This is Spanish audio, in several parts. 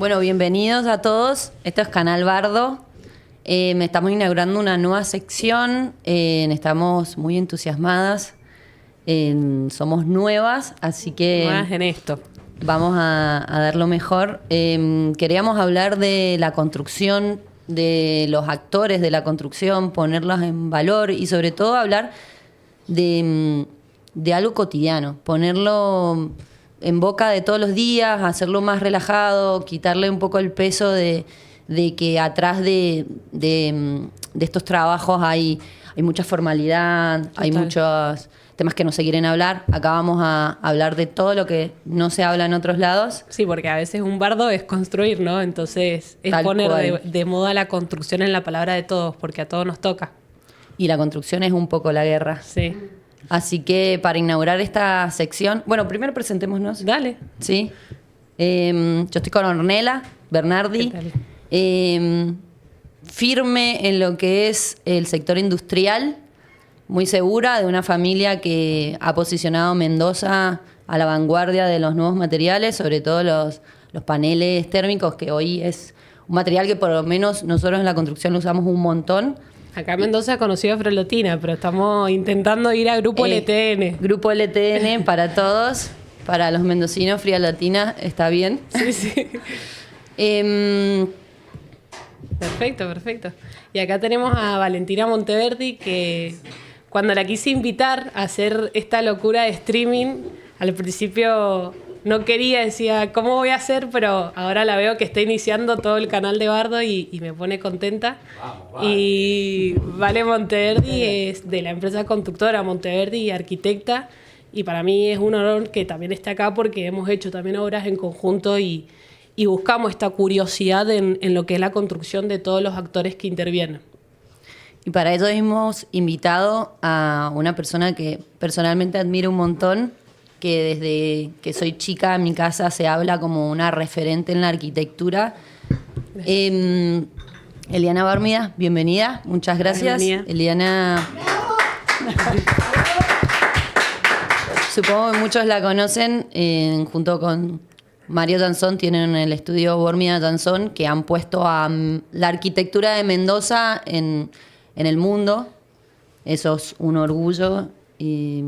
Bueno, bienvenidos a todos. Esto es Canal Bardo. Estamos inaugurando una nueva sección. Estamos muy entusiasmadas. Somos nuevas, así que Nuevas en esto. vamos a dar lo mejor. Queríamos hablar de la construcción, de los actores de la construcción, ponerlos en valor y sobre todo hablar de algo cotidiano, ponerlo en boca de todos los días, hacerlo más relajado, quitarle un poco el peso de que atrás de estos trabajos hay mucha formalidad, Total. hay muchos temas que no se quieren hablar. Acá vamos a hablar de todo lo que no se habla en otros lados. Sí, porque a veces un bardo es construir, ¿no? Entonces es Tal poner cual. de moda la construcción en la palabra de todos, porque a todos nos toca. Y la construcción es un poco la guerra. Sí. Así que para inaugurar esta sección, bueno, primero presentémonos. Dale. Sí. Yo estoy con Ornella Bernardi. ¿Qué tal? Firme en lo que es el sector industrial, muy segura de una familia que ha posicionado Mendoza a la vanguardia de los nuevos materiales, sobre todo los paneles térmicos, que hoy es un material que por lo menos nosotros en la construcción lo usamos un montón. Acá en Mendoza he conocido a Frelotina, pero estamos intentando ir a Grupo LTN. Grupo LTN para todos, para los mendocinos, Fría Latina, está bien. Sí, sí. Perfecto, perfecto. Y acá tenemos a Valentina Monteverdi, que cuando la quise invitar a hacer esta locura de streaming, al principio no quería, decía, ¿cómo voy a hacer? Pero ahora la veo que está iniciando todo el canal de Bardo y me pone contenta. Vamos. Y Vale Monteverdi es de la empresa constructora Monteverdi y arquitecta. Y para mí es un honor que también esté acá porque hemos hecho también obras en conjunto y buscamos esta curiosidad en lo que es la construcción de todos los actores que intervienen. Y para eso hemos invitado a una persona que personalmente admiro un montón, que desde que soy chica en mi casa se habla como una referente en la arquitectura. Eliana Bármida, bienvenida, muchas gracias. Bienvenida. Eliana, supongo que muchos la conocen, junto con Mario Tanzón tienen el estudio Bármida Tanzón, que han puesto a la arquitectura de Mendoza en el mundo. Eso es un orgullo y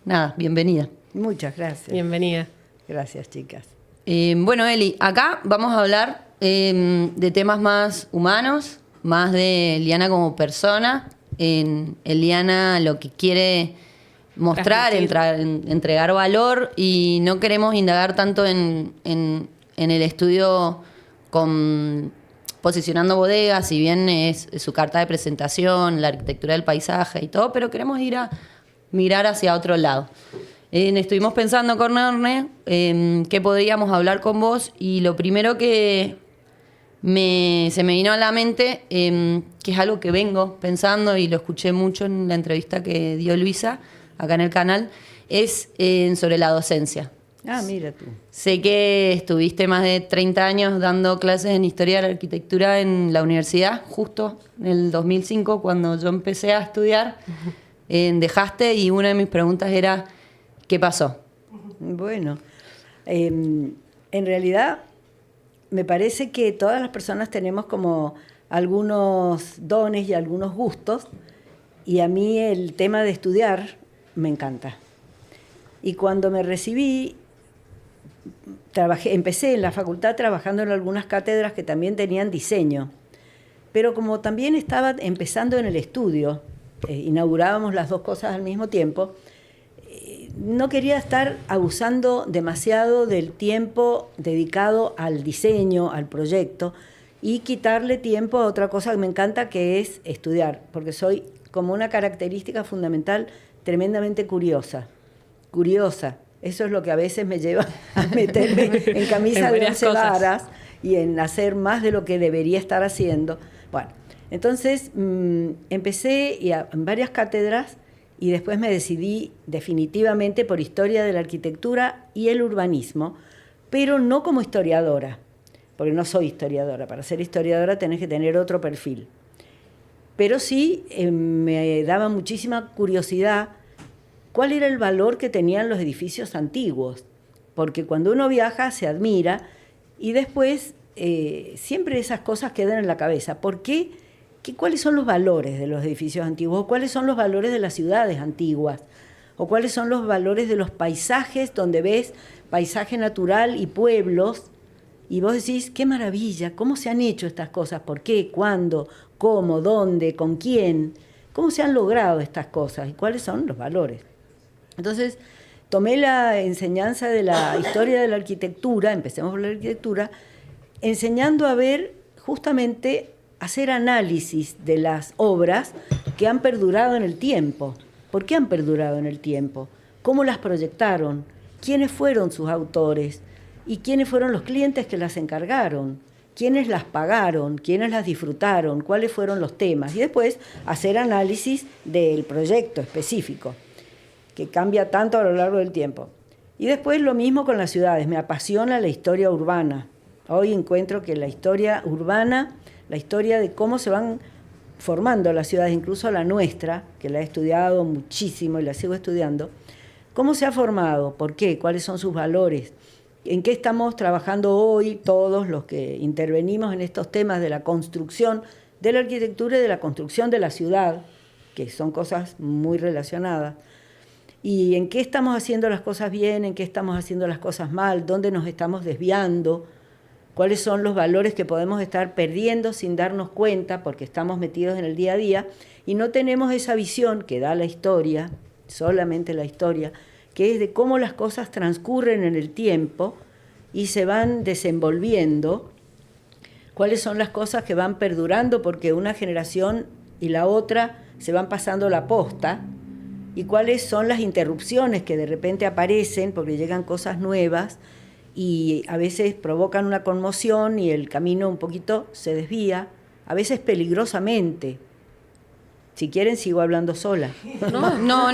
nada, bienvenida. Muchas gracias. Bienvenida. Gracias, chicas. Bueno, Eli, acá vamos a hablar de temas más humanos, más de Eliana como persona. Eliana lo que quiere mostrar, entregar valor, y no queremos indagar tanto en el estudio posicionando bodegas, si bien es su carta de presentación, la arquitectura del paisaje y todo, pero queremos ir a mirar hacia otro lado. Estuvimos pensando con Orne qué podríamos hablar con vos, y lo primero que se me vino a la mente, que es algo que vengo pensando y lo escuché mucho en la entrevista que dio Luisa acá en el canal, es sobre la docencia. Ah, mira tú. Sé que estuviste más de 30 años dando clases en Historia de la Arquitectura en la universidad, justo en el 2005, cuando yo empecé a estudiar. Dejaste, y una de mis preguntas era, ¿qué pasó? Bueno, en realidad me parece que todas las personas tenemos como algunos dones y algunos gustos, y a mí el tema de estudiar me encanta. Y cuando me recibí, empecé en la facultad trabajando en algunas cátedras que también tenían diseño, pero como también estaba empezando en el estudio, inaugurábamos las dos cosas al mismo tiempo, no quería estar abusando demasiado del tiempo dedicado al diseño, al proyecto, y quitarle tiempo a otra cosa que me encanta, que es estudiar, porque soy, como una característica fundamental, tremendamente curiosa. Eso es lo que a veces me lleva a meterme en camisa de 11 varas y en hacer más de lo que debería estar haciendo. Bueno, entonces empecé en varias cátedras, y después me decidí definitivamente por Historia de la Arquitectura y el Urbanismo, pero no como historiadora, porque no soy historiadora. Para ser historiadora tenés que tener otro perfil. Pero sí me daba muchísima curiosidad cuál era el valor que tenían los edificios antiguos, porque cuando uno viaja se admira Y después, siempre esas cosas quedan en la cabeza. ¿Por qué? ¿Cuáles son los valores de los edificios antiguos? ¿O cuáles son los valores de las ciudades antiguas? ¿O cuáles son los valores de los paisajes donde ves paisaje natural y pueblos? Y vos decís, qué maravilla, ¿cómo se han hecho estas cosas? ¿Por qué? ¿Cuándo? ¿Cómo? ¿Dónde? ¿Con quién? ¿Cómo se han logrado estas cosas? ¿Y cuáles son los valores? Entonces, tomé la enseñanza de la historia de la arquitectura, empecemos por la arquitectura, enseñando a ver, justamente, hacer análisis de las obras que han perdurado en el tiempo. ¿Por qué han perdurado en el tiempo? ¿Cómo las proyectaron? ¿Quiénes fueron sus autores? ¿Y quiénes fueron los clientes que las encargaron? ¿Quiénes las pagaron? ¿Quiénes las disfrutaron? ¿Cuáles fueron los temas? Y después hacer análisis del proyecto específico, que cambia tanto a lo largo del tiempo. Y después lo mismo con las ciudades. Me apasiona la historia urbana. Hoy encuentro que la historia urbana, la historia de cómo se van formando las ciudades, incluso la nuestra, que la he estudiado muchísimo y la sigo estudiando, cómo se ha formado, por qué, cuáles son sus valores, en qué estamos trabajando hoy todos los que intervenimos en estos temas de la construcción de la arquitectura y de la construcción de la ciudad, que son cosas muy relacionadas, y en qué estamos haciendo las cosas bien, en qué estamos haciendo las cosas mal, dónde nos estamos desviando, cuáles son los valores que podemos estar perdiendo sin darnos cuenta porque estamos metidos en el día a día y no tenemos esa visión que da la historia, solamente la historia, que es de cómo las cosas transcurren en el tiempo y se van desenvolviendo, cuáles son las cosas que van perdurando porque una generación y la otra se van pasando la posta, y cuáles son las interrupciones que de repente aparecen porque llegan cosas nuevas y a veces provocan una conmoción y el camino un poquito se desvía, a veces peligrosamente. Si quieren, sigo hablando sola. No.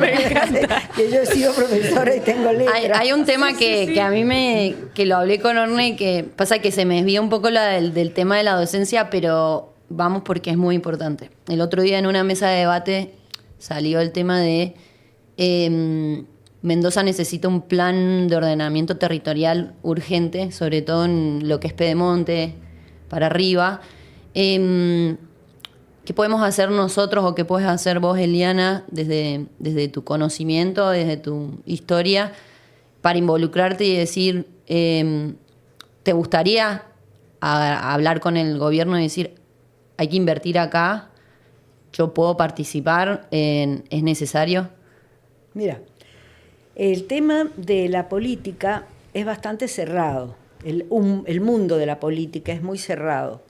Me encanta. Que yo he sido profesora y tengo letras. Hay un tema que a mí que lo hablé con Orne, que pasa que se me desvía un poco del tema de la docencia, pero vamos porque es muy importante. El otro día en una mesa de debate salió el tema de Mendoza necesita un plan de ordenamiento territorial urgente, sobre todo en lo que es Pedemonte, para arriba. ¿Qué podemos hacer nosotros o qué puedes hacer vos, Eliana, desde tu conocimiento, desde tu historia, para involucrarte y decir, ¿te gustaría hablar con el gobierno y decir, hay que invertir acá, yo puedo participar, es necesario? Mira, el tema de la política es bastante cerrado. El mundo de la política es muy cerrado.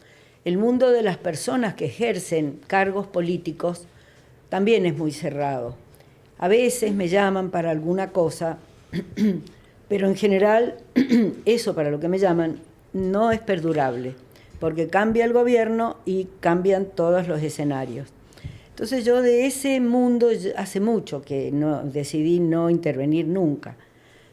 El mundo de las personas que ejercen cargos políticos también es muy cerrado. A veces me llaman para alguna cosa, pero en general eso para lo que me llaman no es perdurable, porque cambia el gobierno y cambian todos los escenarios. Entonces yo de ese mundo hace mucho que decidí no intervenir nunca,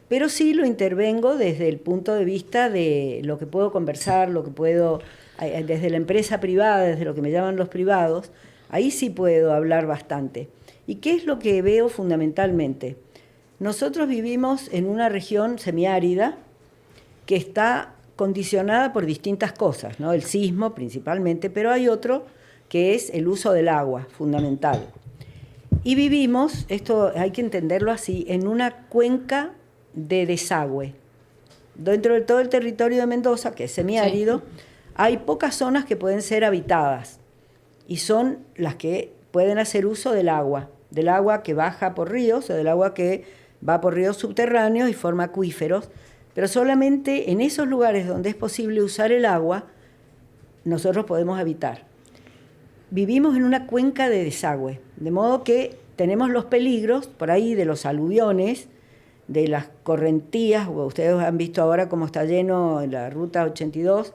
pero sí lo intervengo desde el punto de vista de lo que puedo conversar, lo que puedo, desde la empresa privada, desde lo que me llaman los privados, ahí sí puedo hablar bastante. ¿Y qué es lo que veo fundamentalmente? Nosotros vivimos en una región semiárida que está condicionada por distintas cosas, ¿no? El sismo principalmente, pero hay otro que es el uso del agua, fundamental. Y vivimos, esto hay que entenderlo así, en una cuenca de desagüe. Dentro de todo el territorio de Mendoza, que es semiárido, sí, hay pocas zonas que pueden ser habitadas y son las que pueden hacer uso del agua que baja por ríos o del agua que va por ríos subterráneos y forma acuíferos, pero solamente en esos lugares donde es posible usar el agua, nosotros podemos habitar. Vivimos en una cuenca de desagüe, de modo que tenemos los peligros por ahí de los aluviones, de las correntías. Ustedes han visto ahora cómo está lleno en la ruta 82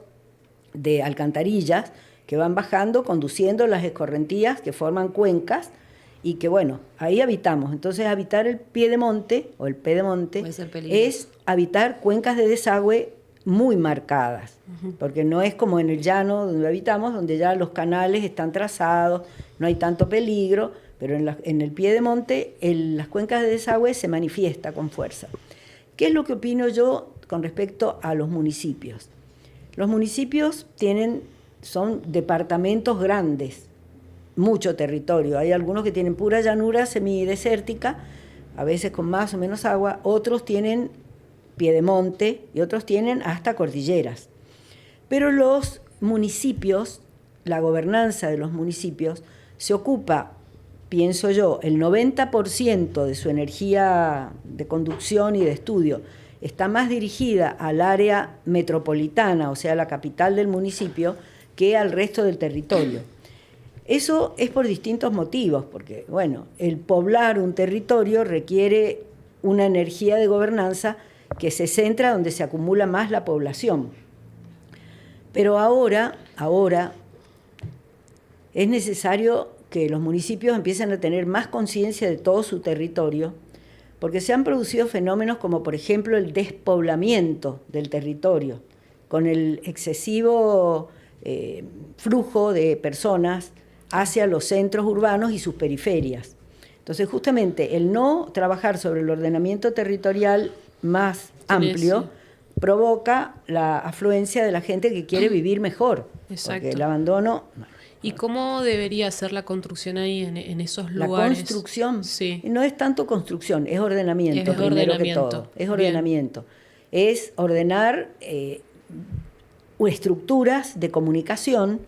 de alcantarillas que van bajando, conduciendo las escorrentías que forman cuencas y que, bueno, ahí habitamos. Entonces, habitar el piedemonte o el pedemonte es habitar cuencas de desagüe muy marcadas, porque no es como en el llano donde habitamos, donde ya los canales están trazados, no hay tanto peligro, pero en el piedemonte las cuencas de desagüe se manifiesta con fuerza. ¿Qué es lo que opino yo con respecto a los municipios. Los municipios son departamentos grandes, mucho territorio. Hay algunos que tienen pura llanura semidesértica, a veces con más o menos agua, otros tienen piedemonte y otros tienen hasta cordilleras. Pero los municipios, la gobernanza de los municipios, se ocupa, pienso yo, el 90% de su energía de conducción y de estudio está más dirigida al área metropolitana, o sea, la capital del municipio, que al resto del territorio. Eso es por distintos motivos, porque, bueno, el poblar un territorio requiere una energía de gobernanza que se centra donde se acumula más la población. Pero ahora es necesario que los municipios empiecen a tener más conciencia de todo su territorio, porque se han producido fenómenos como, por ejemplo, el despoblamiento del territorio, con el excesivo flujo de personas hacia los centros urbanos y sus periferias. Entonces, justamente, el no trabajar sobre el ordenamiento territorial más amplio provoca la afluencia de la gente que quiere vivir mejor. Exacto. Porque el abandono... ¿Y cómo debería ser la construcción ahí en esos lugares? La construcción no es tanto construcción, es ordenamiento, que todo. Es ordenamiento. Es ordenar estructuras de comunicación,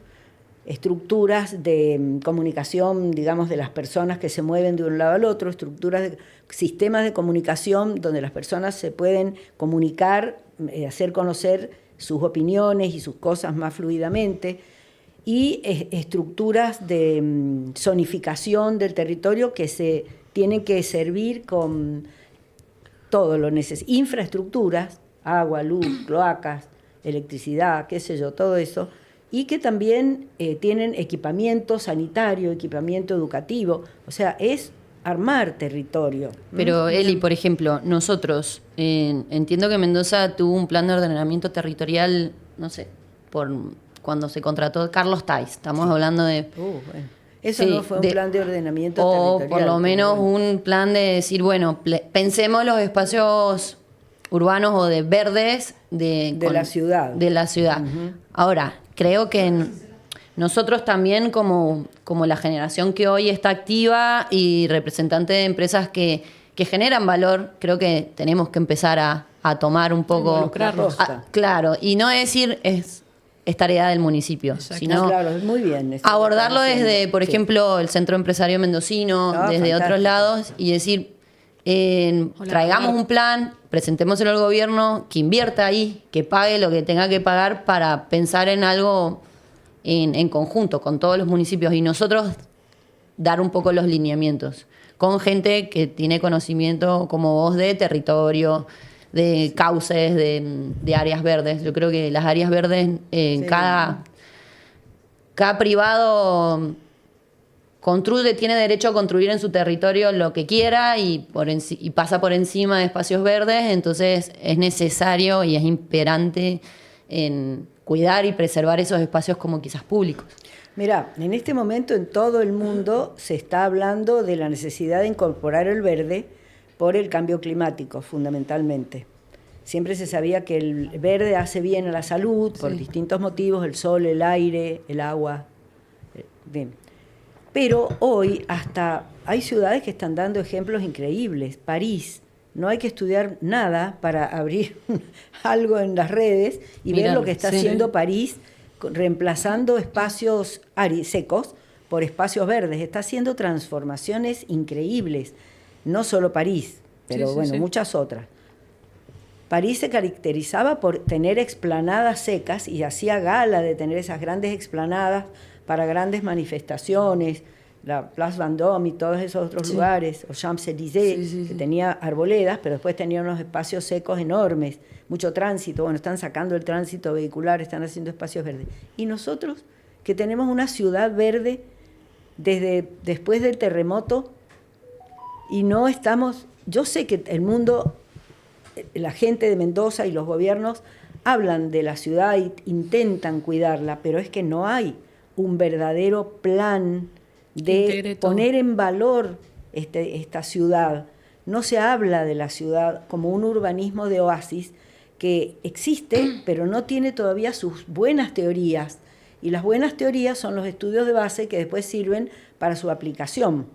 digamos, de las personas que se mueven de un lado al otro, sistemas de comunicación donde las personas se pueden comunicar, hacer conocer sus opiniones y sus cosas más fluidamente, y estructuras de zonificación del territorio que se tienen que servir con todo lo necesario. Infraestructuras, agua, luz, cloacas, electricidad, qué sé yo, todo eso, y que también tienen equipamiento sanitario, equipamiento educativo, o sea, es armar territorio. Pero Eli, por ejemplo, nosotros, entiendo que Mendoza tuvo un plan de ordenamiento territorial, no sé, cuando se contrató Carlos Tais, estamos hablando de... Bueno. Eso no fue un plan de ordenamiento territorial. O por lo menos un plan de decir, bueno, pensemos los espacios urbanos o de verdes de la ciudad. De la ciudad. Uh-huh. Ahora, creo que nosotros también, como la generación que hoy está activa y representante de empresas que generan valor, creo que tenemos que empezar a tomar un poco... Involucrarnos. Claro, y no decir es tarea del municipio, sino claro, muy bien, abordarlo desde, por ejemplo, el Centro Empresario Mendocino, desde fantástico. Otros lados, y decir, traigamos un plan, presentémoselo al gobierno, que invierta ahí, que pague lo que tenga que pagar para pensar en algo en conjunto con todos los municipios, y nosotros dar un poco los lineamientos, con gente que tiene conocimiento como vos de territorio, de cauces, de áreas verdes. Yo creo que las áreas verdes, cada privado tiene derecho a construir en su territorio lo que quiera y pasa por encima de espacios verdes, entonces es necesario y es imperante en cuidar y preservar esos espacios como quizás públicos. Mirá, en este momento en todo el mundo se está hablando de la necesidad de incorporar el verde por el cambio climático, fundamentalmente. Siempre se sabía que el verde hace bien a la salud por distintos motivos, el sol, el aire, el agua. Bien. Pero hoy hasta hay ciudades que están dando ejemplos increíbles. París, no hay que estudiar nada para abrir algo en las redes y ver lo que está haciendo París, reemplazando espacios secos por espacios verdes. Está haciendo transformaciones increíbles. No solo París, pero muchas otras. París se caracterizaba por tener explanadas secas y hacía gala de tener esas grandes explanadas para grandes manifestaciones, la Place Vendôme y todos esos otros lugares, o Champs-Élysées, que tenía arboledas, pero después tenía unos espacios secos enormes, mucho tránsito. Bueno, están sacando el tránsito vehicular, están haciendo espacios verdes. Y nosotros, que tenemos una ciudad verde desde después del terremoto, y no estamos... Yo sé que el mundo, la gente de Mendoza y los gobiernos hablan de la ciudad e intentan cuidarla, pero es que no hay un verdadero plan de poner en valor esta ciudad. No se habla de la ciudad como un urbanismo de oasis que existe, pero no tiene todavía sus buenas teorías. Y las buenas teorías son los estudios de base que después sirven para su aplicación.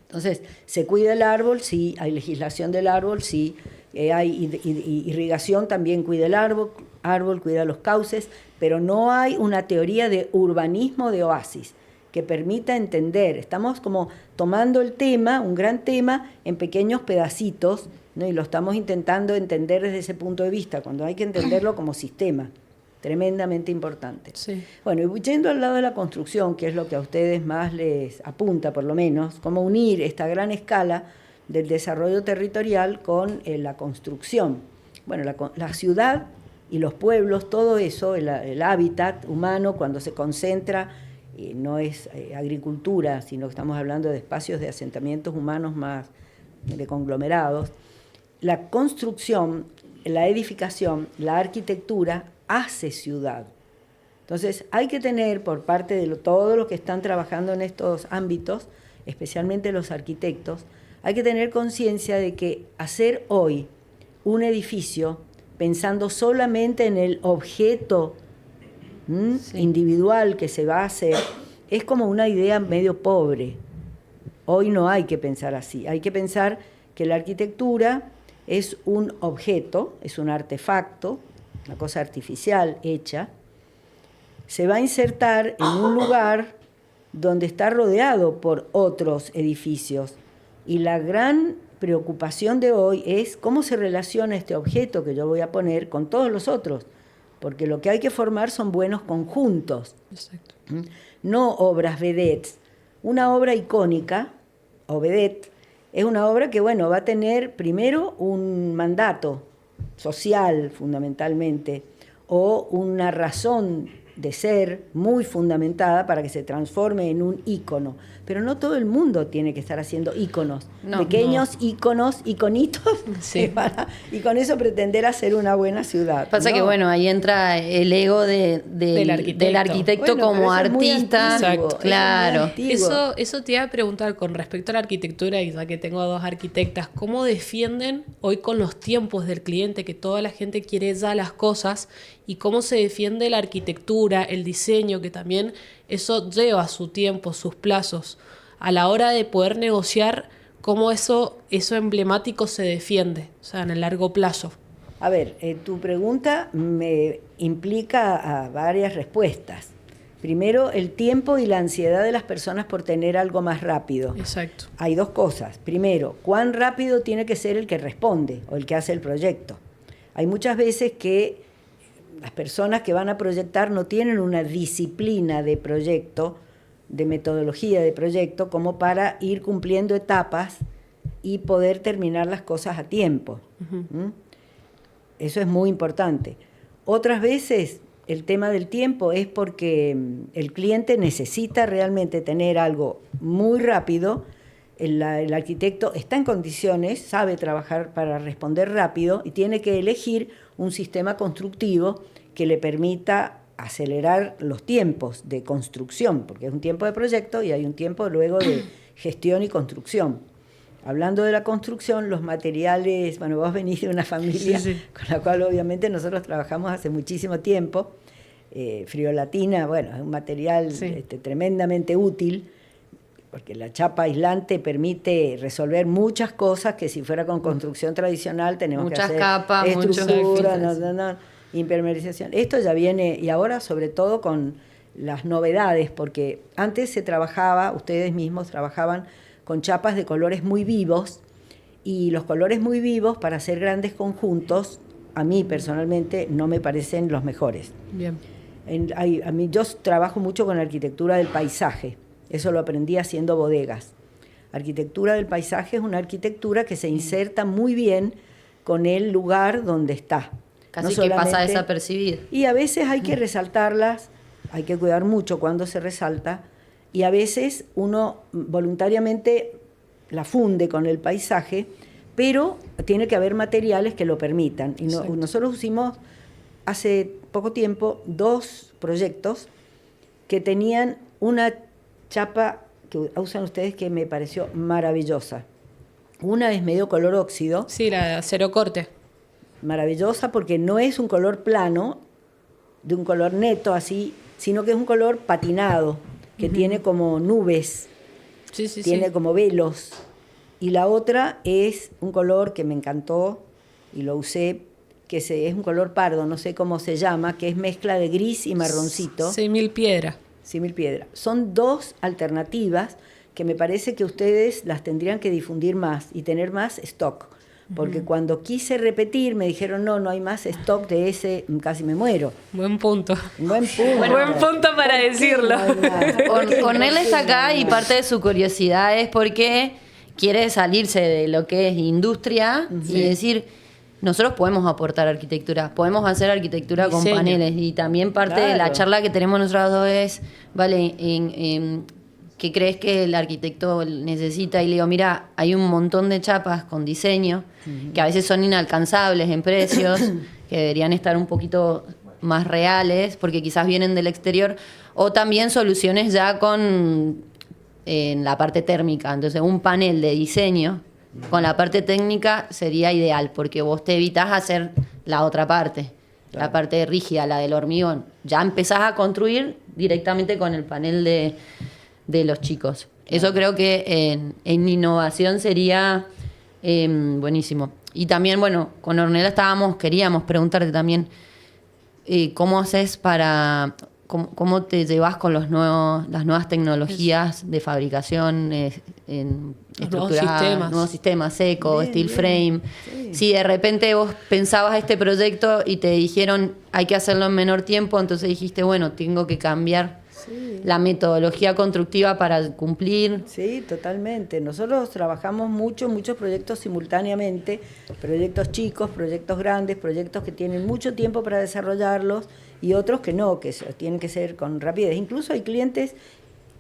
Entonces, se cuida el árbol, sí, hay legislación del árbol, sí, hay irrigación, también cuida el árbol, cuida los cauces, pero no hay una teoría de urbanismo de oasis que permita entender. Estamos como tomando el tema, un gran tema, en pequeños pedacitos, ¿no? Y lo estamos intentando entender desde ese punto de vista, cuando hay que entenderlo como sistema. Tremendamente importante. Sí. Bueno, y yendo al lado de la construcción, que es lo que a ustedes más les apunta, por lo menos, cómo unir esta gran escala del desarrollo territorial con la construcción. Bueno, la ciudad y los pueblos, todo eso, el hábitat humano, cuando se concentra, no es agricultura, sino que estamos hablando de espacios de asentamientos humanos más de conglomerados. La construcción, la edificación, la arquitectura hace ciudad. Entonces hay que tener por parte de todos los que están trabajando en estos ámbitos, especialmente los arquitectos, hay que tener conciencia de que hacer hoy un edificio pensando solamente en el objeto individual que se va a hacer es como una idea medio pobre. Hoy no hay que pensar así, hay que pensar que la arquitectura es un objeto, es un artefacto, una cosa artificial hecha, se va a insertar en un lugar donde está rodeado por otros edificios. Y la gran preocupación de hoy es cómo se relaciona este objeto que yo voy a poner con todos los otros, porque lo que hay que formar son buenos conjuntos. Exacto. No obras vedettes. Una obra icónica, o vedette, es una obra que, bueno, va a tener primero un mandato social, fundamentalmente, o una razón de ser muy fundamentada para que se transforme en un ícono. Pero no todo el mundo tiene que estar haciendo íconos, pequeños íconos, iconitos, sí. Y con eso pretender hacer una buena ciudad. Pasa que, bueno, ahí entra el ego del arquitecto bueno, como artista. Exacto. Claro. Eso te iba a preguntar con respecto a la arquitectura, y ya que tengo a dos arquitectas, ¿cómo defienden hoy con los tiempos del cliente, que toda la gente quiere ya las cosas, y cómo se defiende la arquitectura, el diseño, que también eso lleva su tiempo, sus plazos, a la hora de poder negociar, cómo eso emblemático se defiende, o sea, en el largo plazo? A ver, tu pregunta me implica varias respuestas. Primero, el tiempo y la ansiedad de las personas por tener algo más rápido. Exacto. Hay dos cosas. Primero, ¿cuán rápido tiene que ser el que responde o el que hace el proyecto? Hay muchas veces que las personas que van a proyectar no tienen una disciplina de proyecto, de metodología de proyecto, como para ir cumpliendo etapas y poder terminar las cosas a tiempo. Uh-huh. Eso es muy importante. Otras veces el tema del tiempo es porque el cliente necesita realmente tener algo muy rápido. El arquitecto está en condiciones, sabe trabajar para responder rápido y tiene que elegir un sistema constructivo que le permita acelerar los tiempos de construcción, porque es un tiempo de proyecto y hay un tiempo luego de gestión y construcción. Hablando de la construcción, los materiales, bueno, vos venís de una familia con la cual obviamente nosotros trabajamos hace muchísimo tiempo. Friolatina, bueno, es un material tremendamente útil, porque la chapa aislante permite resolver muchas cosas que si fuera con construcción tradicional tenemos muchas que hacer capas, estructura, impermeabilización. Esto ya viene, y ahora sobre todo con las novedades, porque antes se trabajaba, ustedes mismos trabajaban con chapas de colores muy vivos, y los colores muy vivos para hacer grandes conjuntos, a mí personalmente no me parecen los mejores. Bien. Yo trabajo mucho con arquitectura del paisaje, eso lo aprendí haciendo bodegas. Arquitectura del paisaje es una arquitectura que se inserta muy bien con el lugar donde está. Casi que pasa desapercibido. Y a veces hay que resaltarlas, hay que cuidar mucho cuando se resalta, y a veces uno voluntariamente la funde con el paisaje, pero tiene que haber materiales que lo permitan. Y nosotros hicimos hace poco tiempo 2 proyectos que tenían una chapa que usan ustedes que me pareció maravillosa. Una es medio color óxido. Sí, la de acero corte. maravillosa porque no es un color plano, de un color neto así, sino que es un color patinado, que tiene como nubes, tiene como velos. Y la otra es un color que me encantó y lo usé, que es un color pardo, no sé cómo se llama, que es mezcla de gris y marroncito. Símil piedra. Símil piedra. Son dos alternativas que me parece que ustedes las tendrían que difundir más y tener más stock. Porque cuando quise repetir me dijeron, no hay más stock de ese, casi me muero. Buen punto. Buen punto. Buen punto para decirlo. Cornel está acá y parte de su curiosidad es porque quiere salirse de lo que es industria y decir, nosotros podemos aportar arquitectura, podemos hacer arquitectura con paneles. Y también parte de la charla que tenemos nosotros dos es, vale, ¿qué crees que el arquitecto necesita? Y le digo, mira, hay un montón de chapas con diseño que a veces son inalcanzables en precios, que deberían estar un poquito más reales, porque quizás vienen del exterior, o también soluciones ya en la parte térmica. Entonces, un panel de diseño con la parte técnica sería ideal, porque vos te evitás hacer la otra parte, la parte rígida, la del hormigón. Ya empezás a construir directamente con el panel de los chicos. Eso creo que en innovación sería buenísimo. Y también, bueno, con Ornella queríamos preguntarte también cómo haces cómo te llevas con las nuevas tecnologías de fabricación estructurada, nuevos sistemas, eco, steel frame. Sí. Si de repente vos pensabas este proyecto y te dijeron hay que hacerlo en menor tiempo, entonces dijiste, bueno, tengo que cambiar la metodología constructiva para cumplir. Sí, totalmente. Nosotros trabajamos muchos proyectos simultáneamente, proyectos chicos, proyectos grandes, proyectos que tienen mucho tiempo para desarrollarlos y otros que no, que tienen que ser con rapidez. Incluso hay clientes,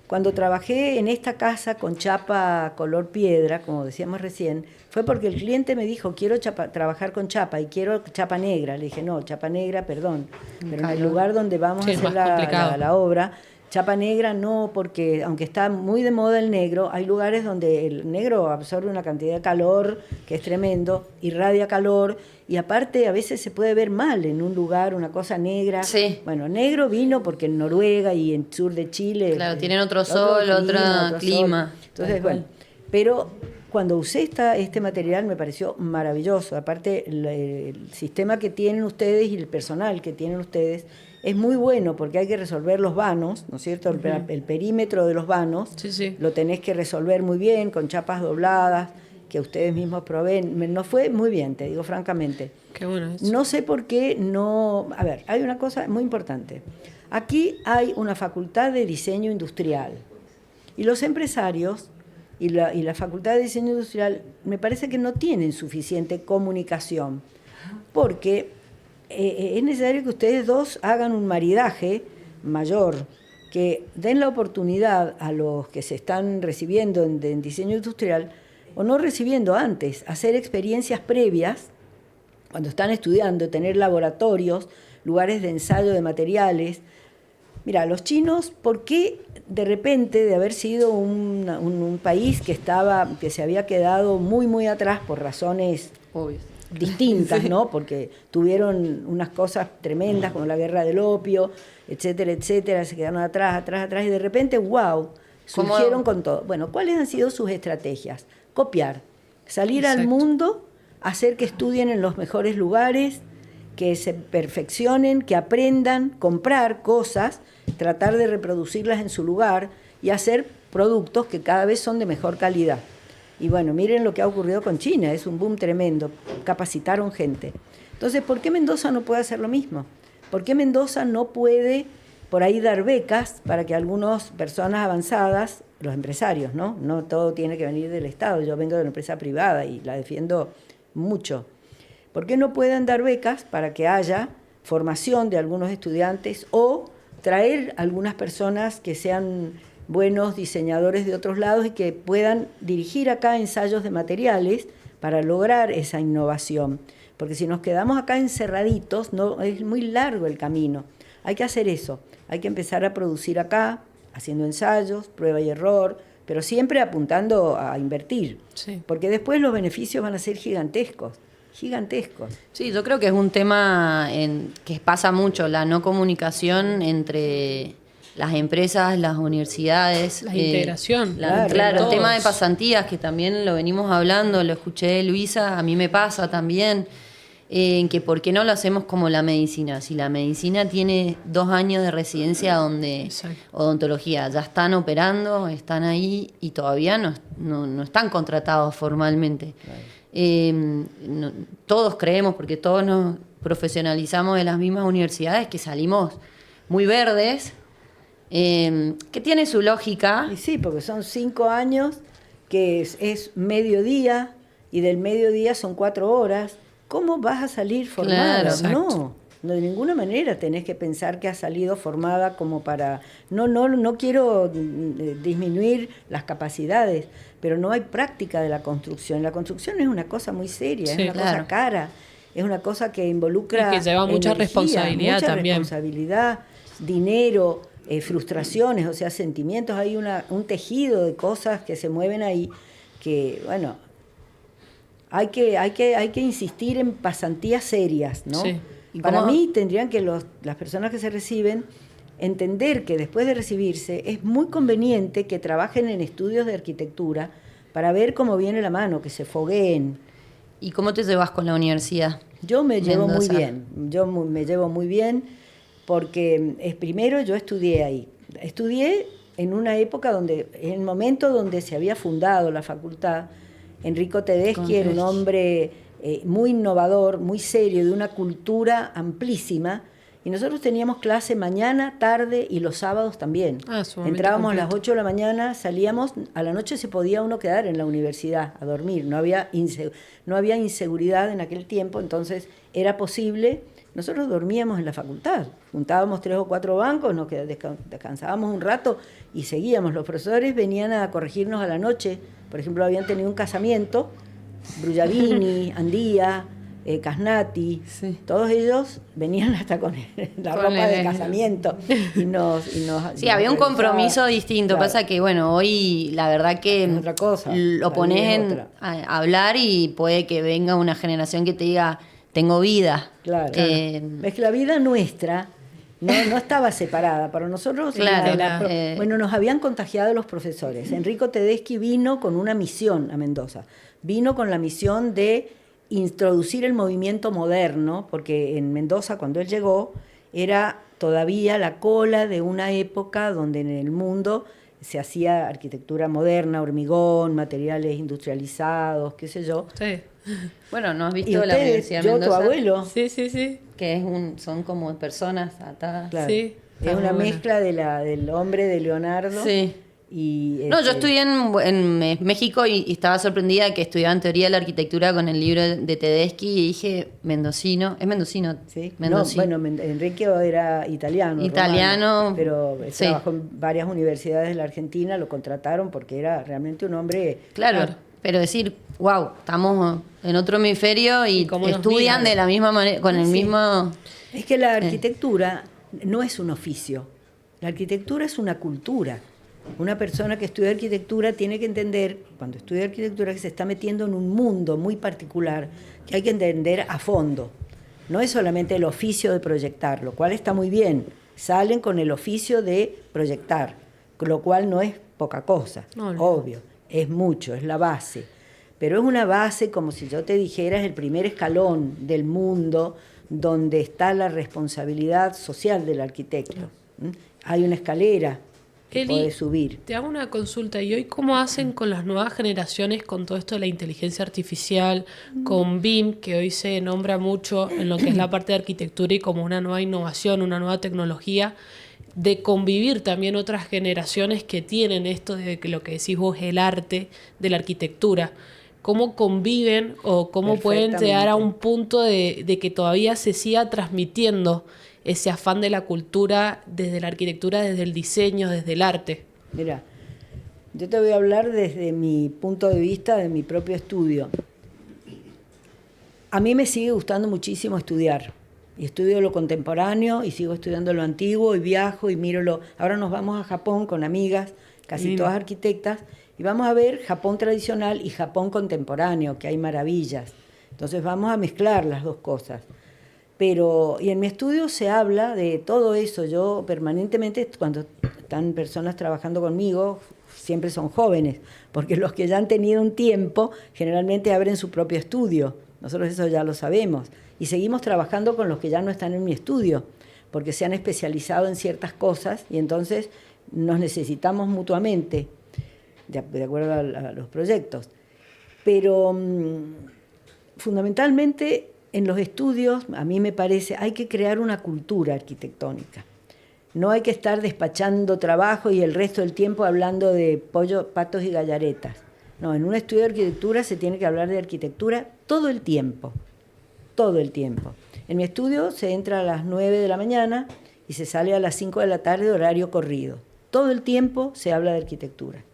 cuando trabajé en esta casa con chapa color piedra, como decíamos recién, fue porque el cliente me dijo, quiero trabajar con chapa y quiero chapa negra. Le dije, no, chapa negra, perdón, pero en el lugar donde vamos a hacer la obra, chapa negra no, porque aunque está muy de moda el negro, hay lugares donde el negro absorbe una cantidad de calor que es tremendo, irradia calor, y aparte a veces se puede ver mal en un lugar una cosa negra. Sí. Bueno, negro vino porque en Noruega y en sur de Chile... Claro, tienen otro sol, otro clima. Entonces, bueno, pero cuando usé este material me pareció maravilloso. Aparte, el sistema que tienen ustedes y el personal que tienen ustedes es muy bueno porque hay que resolver los vanos, ¿no es cierto? El perímetro de los vanos lo tenés que resolver muy bien, con chapas dobladas, que ustedes mismos proveen. Nos fue muy bien, te digo francamente. Qué bueno eso. No sé por qué no... A ver, hay una cosa muy importante. Aquí hay una facultad de diseño industrial y los empresarios y la facultad de diseño industrial me parece que no tienen suficiente comunicación porque es necesario que ustedes dos hagan un maridaje mayor, que den la oportunidad a los que se están recibiendo en diseño industrial, o no recibiendo antes, hacer experiencias previas, cuando están estudiando, tener laboratorios, lugares de ensayo de materiales. Mira, los chinos, ¿por qué de repente, de haber sido un país que se había quedado muy atrás por razones obvias, distintas, ¿no? Porque tuvieron unas cosas tremendas como la guerra del opio, etcétera, se quedaron atrás, y de repente, wow, surgieron con todo. Bueno, ¿cuáles han sido sus estrategias? Copiar, salir al mundo, hacer que estudien en los mejores lugares, que se perfeccionen, que aprendan, comprar cosas, tratar de reproducirlas en su lugar y hacer productos que cada vez son de mejor calidad. Y bueno, miren lo que ha ocurrido con China, es un boom tremendo, capacitaron gente. Entonces, ¿por qué Mendoza no puede hacer lo mismo? ¿Por qué Mendoza no puede por ahí dar becas para que algunas personas avanzadas, los empresarios, ¿no? No todo tiene que venir del Estado, yo vengo de una empresa privada y la defiendo mucho. ¿Por qué no pueden dar becas para que haya formación de algunos estudiantes o traer algunas personas que sean buenos diseñadores de otros lados y que puedan dirigir acá ensayos de materiales para lograr esa innovación? Porque si nos quedamos acá encerraditos, no, es muy largo el camino. Hay que hacer eso, hay que empezar a producir acá, haciendo ensayos, prueba y error, pero siempre apuntando a invertir, porque después los beneficios van a ser gigantescos. gigantescos. Sí, yo creo que es un tema que pasa mucho, la no comunicación entre las empresas, las universidades. La integración. Claro, el todos. tema de pasantías, que también lo venimos hablando, lo escuché de Luisa, a mí me pasa también, en que por qué no lo hacemos como la medicina. Si la medicina tiene 2 años de residencia donde Exacto. odontología, ya están operando, están ahí y todavía no están contratados formalmente. Todos creemos, porque todos nos profesionalizamos de las mismas universidades, que salimos muy verdes, que tiene su lógica. Y sí, porque son 5 años, que es mediodía, y del mediodía son 4 horas. ¿Cómo vas a salir formada? Claro, no, de ninguna manera tenés que pensar que has salido formada como para... No quiero disminuir las capacidades, pero no hay práctica de la construcción. La construcción es una cosa muy seria, Sí, es una cosa cara, es una cosa que involucra Y que lleva mucha responsabilidad mucha también. responsabilidad, dinero, frustraciones, o sea, sentimientos. Hay un tejido de cosas que se mueven ahí que, bueno, hay que insistir en pasantías serias, ¿no? Sí. ¿Y Para cómo? mí tendrían que las personas que se reciben entender que después de recibirse es muy conveniente que trabajen en estudios de arquitectura para ver cómo viene la mano, que se fogueen. ¿Y cómo te llevas con la universidad? Yo me llevo muy Mendoza. bien, me llevo muy bien porque primero yo estudié ahí. Estudié en una época en el momento donde se había fundado la facultad. Enrico Tedeschi era un hombre muy innovador, muy serio, de una cultura amplísima, y nosotros teníamos clase mañana, tarde y los sábados también. Sumamente Entrábamos a las completo. 8 de la mañana, salíamos, a la noche se podía uno quedar en la universidad a dormir, no había inseguridad en aquel tiempo, entonces era posible. Nosotros dormíamos en la facultad, juntábamos 3 o 4 bancos, descansábamos un rato y seguíamos. Los profesores venían a corregirnos a la noche. Por ejemplo, habían tenido un casamiento, Brullavini, Andía, Casnati, Sí. todos ellos venían hasta con la Con ropa de el- casamiento. Sí, había un compromiso distinto. Claro. Pasa que, bueno, hoy la verdad que Es otra cosa. lo La pones vida es en otra. a hablar y puede que venga una generación que te diga, tengo vida. Claro. Eh, Es que la vida nuestra no estaba separada. Para nosotros, Claro, bueno, nos habían contagiado los profesores. Enrico Tedeschi vino con una misión a Mendoza. Vino con la misión de introducir el movimiento moderno, porque en Mendoza, cuando él llegó, era todavía la cola de una época donde en el mundo se hacía arquitectura moderna, hormigón, materiales industrializados, qué sé yo. Sí, bueno, ¿no has Y visto la ustedes, Universidad de yo, tu Mendoza? abuelo, sí, sí, sí. Que son como personas atadas. claro, Sí, es está una muy buena. mezcla del hombre de Leonardo. Sí. Y, No, yo estudié en México y estaba sorprendida de que estudiaban teoría de la arquitectura con el libro de Tedeschi y dije, mendocino, es mendocino. ¿sí? No, Mendocino. bueno, Enrique era italiano. Italiano, romano, pero sí. trabajó en varias universidades de la Argentina, lo contrataron porque era realmente un hombre... Claro, pero decir, wow, estamos en otro hemisferio y Y cómo nos estudian miran. de la misma manera, con el Sí. mismo... Es que la arquitectura no es un oficio, la arquitectura es una cultura. Una persona que estudia arquitectura tiene que entender, cuando estudia arquitectura, que se está metiendo en un mundo muy particular que hay que entender a fondo. No es solamente el oficio de proyectar, lo cual está muy bien. Salen con el oficio de proyectar, lo cual no es poca cosa, No, no. obvio, es mucho, es la base. Pero es una base como si yo te dijera, es el primer escalón del mundo donde está la responsabilidad social del arquitecto. ¿Mm? Hay una escalera que Kelly, podés subir. te hago una consulta. ¿Y hoy cómo hacen con las nuevas generaciones con todo esto de la inteligencia artificial, con BIM, que hoy se nombra mucho en lo que es la parte de arquitectura y como una nueva innovación, una nueva tecnología, de convivir también otras generaciones que tienen esto de que lo que decís vos, el arte de la arquitectura? ¿Cómo conviven o cómo pueden llegar a un punto de que todavía se siga transmitiendo ese afán de la cultura desde la arquitectura, desde el diseño, desde el arte? Mira, yo te voy a hablar desde mi punto de vista, de mi propio estudio. A mí me sigue gustando muchísimo estudiar. Y estudio lo contemporáneo y sigo estudiando lo antiguo y viajo y miro lo... Ahora nos vamos a Japón con amigas, casi Lindo. todas arquitectas, y vamos a ver Japón tradicional y Japón contemporáneo, que hay maravillas. Entonces vamos a mezclar las dos cosas. Y en mi estudio se habla de todo eso. Yo permanentemente, cuando están personas trabajando conmigo, siempre son jóvenes, porque los que ya han tenido un tiempo generalmente abren su propio estudio. Nosotros eso ya lo sabemos. Y seguimos trabajando con los que ya no están en mi estudio, porque se han especializado en ciertas cosas y entonces nos necesitamos mutuamente, de acuerdo a los proyectos. Pero fundamentalmente en los estudios, a mí me parece, hay que crear una cultura arquitectónica. No hay que estar despachando trabajo y el resto del tiempo hablando de pollo, patos y gallaretas. No, en un estudio de arquitectura se tiene que hablar de arquitectura todo el tiempo. Todo el tiempo. En mi estudio se entra a las 9 de la mañana y se sale a las 5 de la tarde, horario corrido. Todo el tiempo se habla de arquitectura.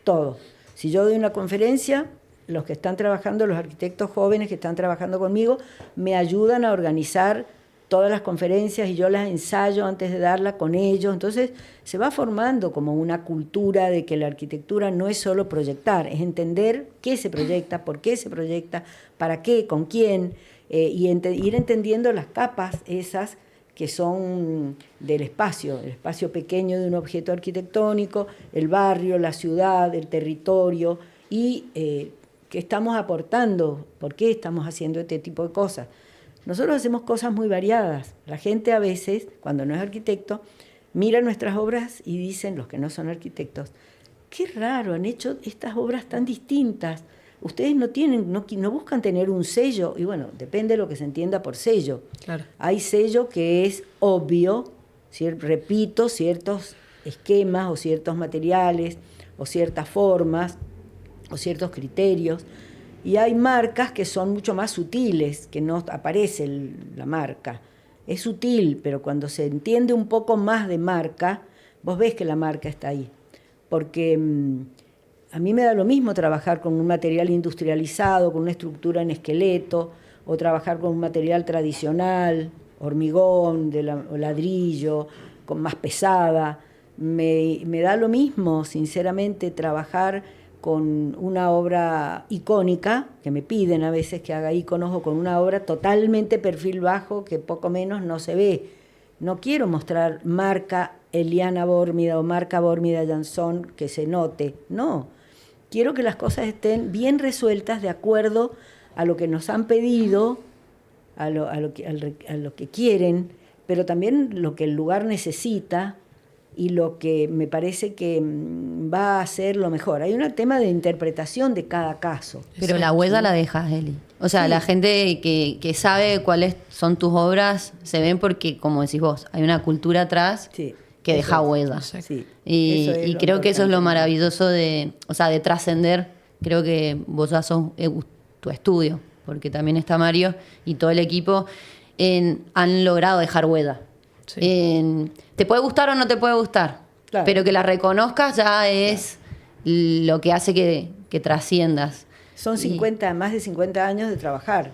Todo. Si yo doy una conferencia, los que están trabajando, los arquitectos jóvenes que están trabajando conmigo, me ayudan a organizar todas las conferencias y yo las ensayo antes de darla con ellos. Entonces se va formando como una cultura de que la arquitectura no es solo proyectar, es entender qué se proyecta, por qué se proyecta, para qué, con quién, y ir entendiendo las capas esas que son del espacio, el espacio pequeño de un objeto arquitectónico, el barrio, la ciudad, el territorio, y qué estamos aportando, por qué estamos haciendo este tipo de cosas. Nosotros hacemos cosas muy variadas. La gente a veces, cuando no es arquitecto, mira nuestras obras y dicen, los que no son arquitectos, qué raro, han hecho estas obras tan distintas. Ustedes no buscan tener un sello, y bueno, depende de lo que se entienda por sello. Claro. Hay sello que es obvio, repito, ciertos esquemas o ciertos materiales o ciertas formas o ciertos criterios. Y hay marcas que son mucho más sutiles, que no aparece la marca. Es sutil, pero cuando se entiende un poco más de marca, vos ves que la marca está ahí. Porque a mí me da lo mismo trabajar con un material industrializado, con una estructura en esqueleto, o trabajar con un material tradicional, hormigón, o ladrillo, con más pesada. Me da lo mismo, sinceramente, trabajar con una obra icónica, que me piden a veces que haga íconos, o con una obra totalmente perfil bajo, que poco menos no se ve. No quiero mostrar marca Eliana Bórmida o marca Bórmida Jansson que se note, no. Quiero que las cosas estén bien resueltas de acuerdo a lo que nos han pedido, a lo que quieren, pero también lo que el lugar necesita, y lo que me parece que va a ser lo mejor. Hay un tema de interpretación de cada caso. Pero la huella la dejas, Eli. O sea, sí. La gente que sabe cuáles son tus obras se ven porque, como decís vos, hay una cultura atrás que deja huella. Sí, y creo que eso es lo maravilloso de trascender. Creo que vos ya sos tu estudio, porque también está Mario y todo el equipo han logrado dejar huella. Sí. Te puede gustar o no te puede gustar, claro, pero que la reconozcas ya es lo que hace que trasciendas. Son más de 50 años de trabajar.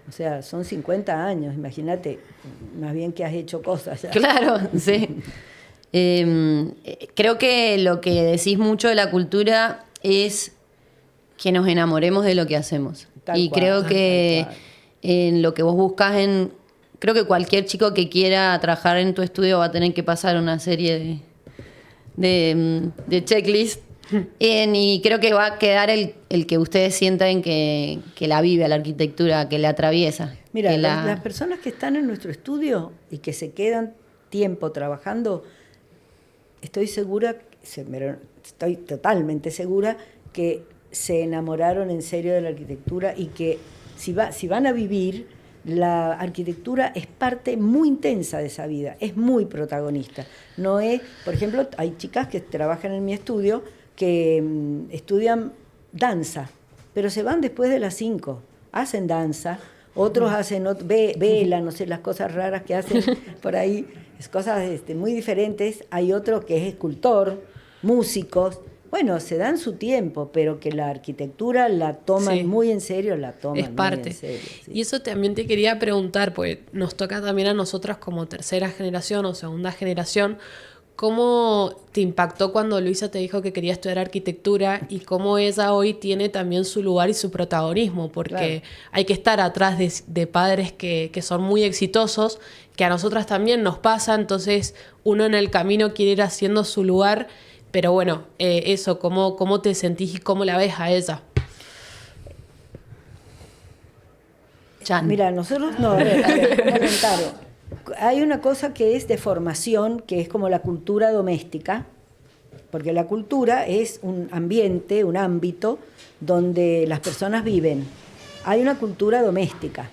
O sea, son 50 años, imagínate, más bien que has hecho cosas ya. Claro, sí. Creo que lo que decís mucho de la cultura es que nos enamoremos de lo que hacemos. Creo que en lo que vos buscas creo que cualquier chico que quiera trabajar en tu estudio va a tener que pasar una serie de checklist. Y creo que va a quedar el que ustedes sientan que la vive a la arquitectura, que la atraviesa. Mira, las personas que están en nuestro estudio y que se quedan tiempo trabajando, estoy totalmente segura que se enamoraron en serio de la arquitectura y que si van a vivir, la arquitectura es parte muy intensa de esa vida, es muy protagonista. No es, por ejemplo, hay chicas que trabajan en mi estudio que estudian danza, pero se van después de las 5, hacen danza, otros hacen vela, no sé, las cosas raras que hacen por ahí, es cosas muy diferentes. Hay otro que es escultor, músicos. Bueno, se dan su tiempo, pero que la arquitectura la toman muy en serio, es parte. Muy en serio. Sí. Y eso también te quería preguntar, porque nos toca también a nosotros como tercera generación o segunda generación, ¿Cómo te impactó cuando Luisa te dijo que quería estudiar arquitectura y cómo ella hoy tiene también su lugar y su protagonismo? Porque hay que estar atrás de padres que son muy exitosos, que a nosotras también nos pasa, entonces uno en el camino quiere ir haciendo su lugar, pero bueno, eso, ¿cómo te sentís y cómo la ves a ella? Mira, nosotros no, a ver, un comentario. Hay una cosa que es de formación, que es como la cultura doméstica, porque la cultura es un ambiente, un ámbito donde las personas viven. Hay una cultura doméstica.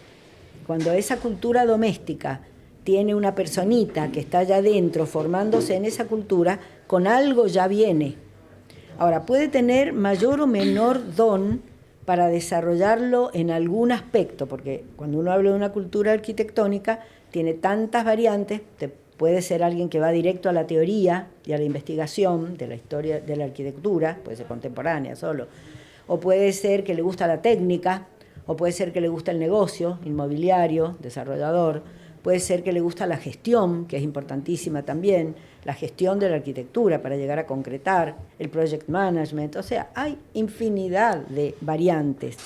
Cuando esa cultura doméstica tiene una personita que está allá adentro formándose en esa cultura, con algo ya viene. Ahora, puede tener mayor o menor don para desarrollarlo en algún aspecto, porque cuando uno habla de una cultura arquitectónica, tiene tantas variantes, puede ser alguien que va directo a la teoría y a la investigación de la historia de la arquitectura, puede ser contemporánea solo, o puede ser que le gusta la técnica, o puede ser que le gusta el negocio, inmobiliario, desarrollador, puede ser que le gusta la gestión, que es importantísima también, la gestión de la arquitectura para llegar a concretar, el project management, o sea, hay infinidad de variantes.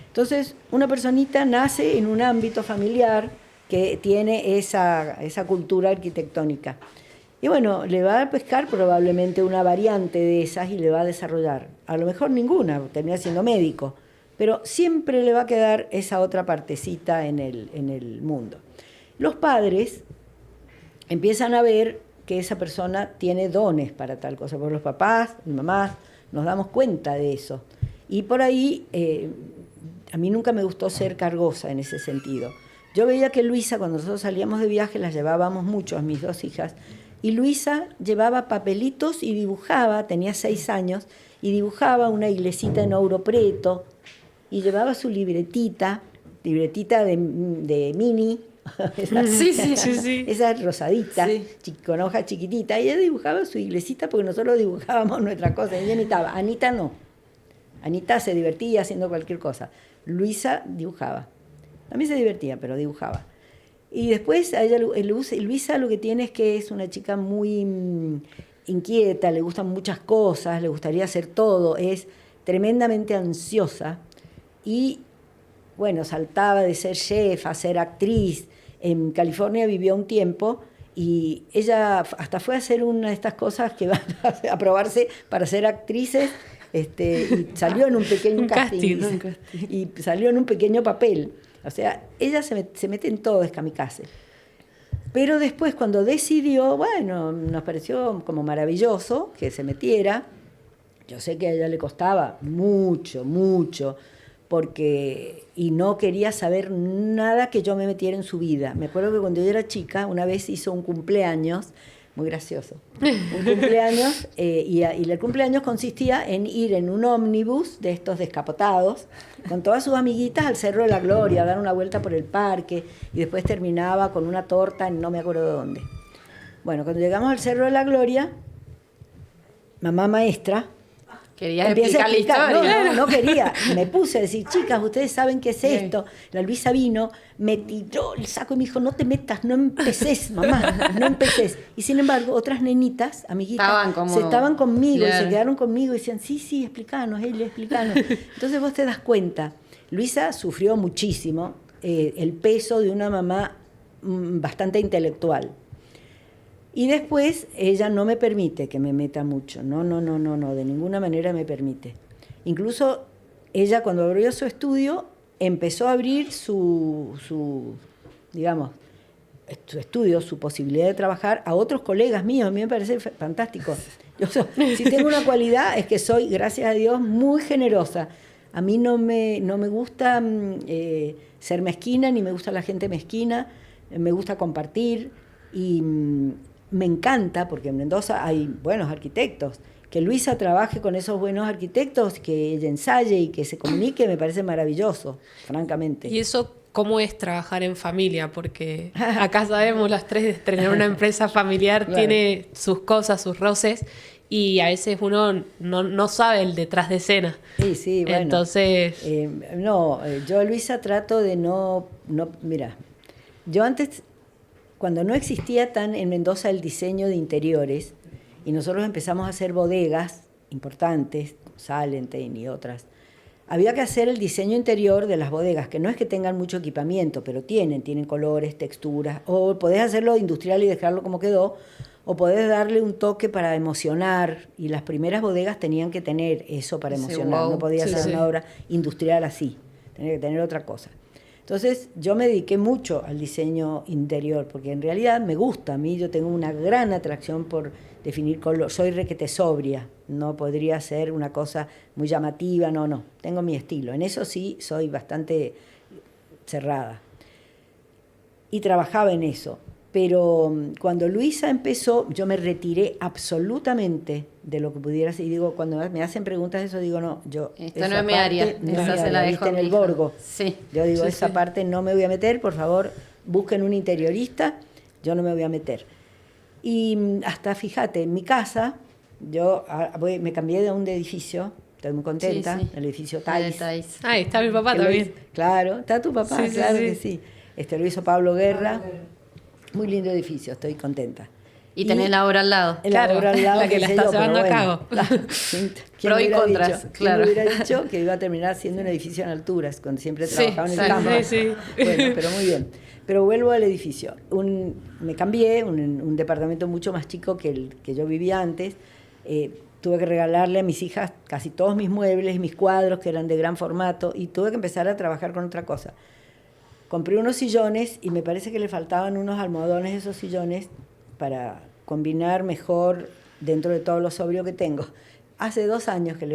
Entonces, una personita nace en un ámbito familiar que tiene esa cultura arquitectónica. Y bueno, le va a pescar probablemente una variante de esas y le va a desarrollar. A lo mejor ninguna, termina siendo médico, pero siempre le va a quedar esa otra partecita en el mundo. Los padres empiezan a ver que esa persona tiene dones para tal cosa, porque los papás y mamás nos damos cuenta de eso. Y por ahí, a mí nunca me gustó ser cargosa en ese sentido. Yo veía que Luisa, cuando nosotros salíamos de viaje, las llevábamos mucho a mis dos hijas, y Luisa llevaba papelitos y dibujaba, tenía 6 años, y dibujaba una iglesita en Ouro Preto, y llevaba su libretita de mini, esa rosadita, con hoja chiquitita, y ella dibujaba su iglesita porque nosotros dibujábamos nuestra cosa, ella imitaba, Anita no, Anita se divertía haciendo cualquier cosa, Luisa dibujaba. También se divertía, pero dibujaba. Y después a ella, Luisa lo que tiene es que es una chica muy inquieta, le gustan muchas cosas, le gustaría hacer todo, es tremendamente ansiosa y, bueno, saltaba de ser chef a ser actriz. En California vivió un tiempo y ella hasta fue a hacer una de estas cosas que van a probarse para ser actrices, y salió en un pequeño casting. Y salió en un pequeño papel. O sea, ella se mete en todo, es kamikaze. Pero después, cuando decidió, bueno, nos pareció como maravilloso que se metiera. Yo sé que a ella le costaba mucho, y no quería saber nada que yo me metiera en su vida. Me acuerdo que cuando yo era chica, una vez hizo un cumpleaños, muy gracioso, un cumpleaños, y el cumpleaños consistía en ir en un ómnibus de estos descapotados, con todas sus amiguitas al Cerro de la Gloria, a dar una vuelta por el parque, y después terminaba con una torta en no me acuerdo de dónde. Bueno, cuando llegamos al Cerro de la Gloria, mamá maestra, quería explicar la historia. No quería. Me puse a decir, chicas, ustedes saben qué es esto. La Luisa vino, me tiró el saco y me dijo, no te metas, no empeces, mamá, no empeces. Y sin embargo, otras nenitas, amiguitas, estaban conmigo y se quedaron conmigo y decían, sí, explícanos, explícanos. Entonces vos te das cuenta, Luisa sufrió muchísimo el peso de una mamá bastante intelectual. Y después ella no me permite que me meta mucho, no, de ninguna manera me permite. Incluso ella cuando abrió su estudio empezó a abrir su estudio, su posibilidad de trabajar a otros colegas míos, a mí me parece fantástico. Si tengo una cualidad es que soy, gracias a Dios, muy generosa. A mí no me gusta ser mezquina, ni me gusta la gente mezquina, me gusta compartir y me encanta, porque en Mendoza hay buenos arquitectos, que Luisa trabaje con esos buenos arquitectos, que ella ensaye y que se comunique, me parece maravilloso, francamente. ¿Y eso cómo es trabajar en familia? Porque acá sabemos las tres, tener una empresa familiar claro. Tiene sus cosas, sus roces, y a veces uno no sabe el detrás de escena. Sí, bueno. Entonces... yo, Luisa, trato de no... Mira, yo antes... Cuando no existía tan en Mendoza el diseño de interiores, y nosotros empezamos a hacer bodegas importantes, Salentine y otras. Había que hacer el diseño interior de las bodegas, que no es que tengan mucho equipamiento, pero tienen colores, texturas, o podés hacerlo industrial y dejarlo como quedó, o podés darle un toque para emocionar, y las primeras bodegas tenían que tener eso para emocionar, no podía ser una obra industrial así, tenía que tener otra cosa. Entonces yo me dediqué mucho al diseño interior, porque en realidad me gusta a mí, yo tengo una gran atracción por definir color, soy requete sobria, no podría ser una cosa muy llamativa, no, tengo mi estilo, en eso sí soy bastante cerrada. Y trabajaba en eso, pero cuando Luisa empezó, yo me retiré absolutamente de lo que pudiera ser, y digo, cuando me hacen preguntas de eso, digo, no, yo... Esto no es mi área, esa se la dejo en el Borgo. Sí. Yo digo, esa parte no me voy a meter, por favor, busquen un interiorista, yo no me voy a meter. Y hasta, fíjate, en mi casa, yo me cambié de un edificio, estoy muy contenta, el edificio Thais. Ahí está mi papá también. Claro, está tu papá, claro que sí. Lo hizo Pablo Guerra, muy lindo edificio, estoy contenta. Y tenés la obra al lado. La obra al lado, la que la está llevando a cabo. Pro y contras, claro. ¿Quién hubiera dicho que iba a terminar siendo un edificio en alturas, cuando siempre trabajaba en el campo? Sí. Bueno, pero muy bien. Pero vuelvo al edificio. Me cambié, un departamento mucho más chico que el que yo vivía antes. Tuve que regalarle a mis hijas casi todos mis muebles, mis cuadros, que eran de gran formato, y tuve que empezar a trabajar con otra cosa. Compré unos sillones y me parece que le faltaban unos almohadones a esos sillones para combinar mejor dentro de todo lo sobrio que tengo. Hace 2 años que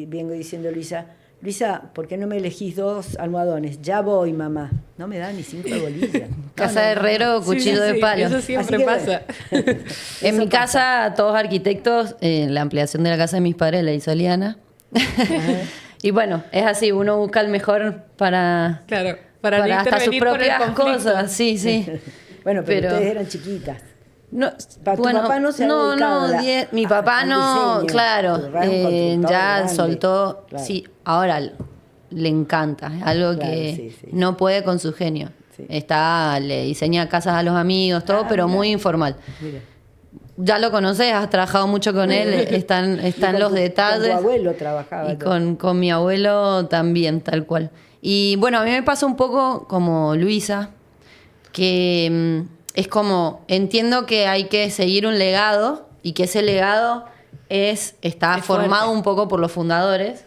vengo diciendo a Luisa, ¿por qué no me elegís 2 almohadones? Ya voy, mamá. No me da ni 5 de bolilla. Casa de herrero, cuchillo de palo. Eso siempre pasa. En mi casa, todos arquitectos, la ampliación de la casa de mis padres la hizo Liana. Y bueno, es así, uno busca el mejor para para hasta sus propias cosas. Sí. Bueno, pero ustedes eran chiquitas. No, tu papá no se ha dedicado mi papá no, diseño, claro, ya soltó, claro. Sí, ahora le encanta, es algo que no puede con su genio. Sí. Le diseña casas a los amigos, todo, pero muy informal. Mira. Ya lo conoces, has trabajado mucho con él, están los detalles. Con tu abuelo trabajaba. Y con mi abuelo también, tal cual. Y bueno, a mí me pasa un poco como Luisa, que es como, entiendo que hay que seguir un legado y que ese legado está formado fuerte, un poco por los fundadores,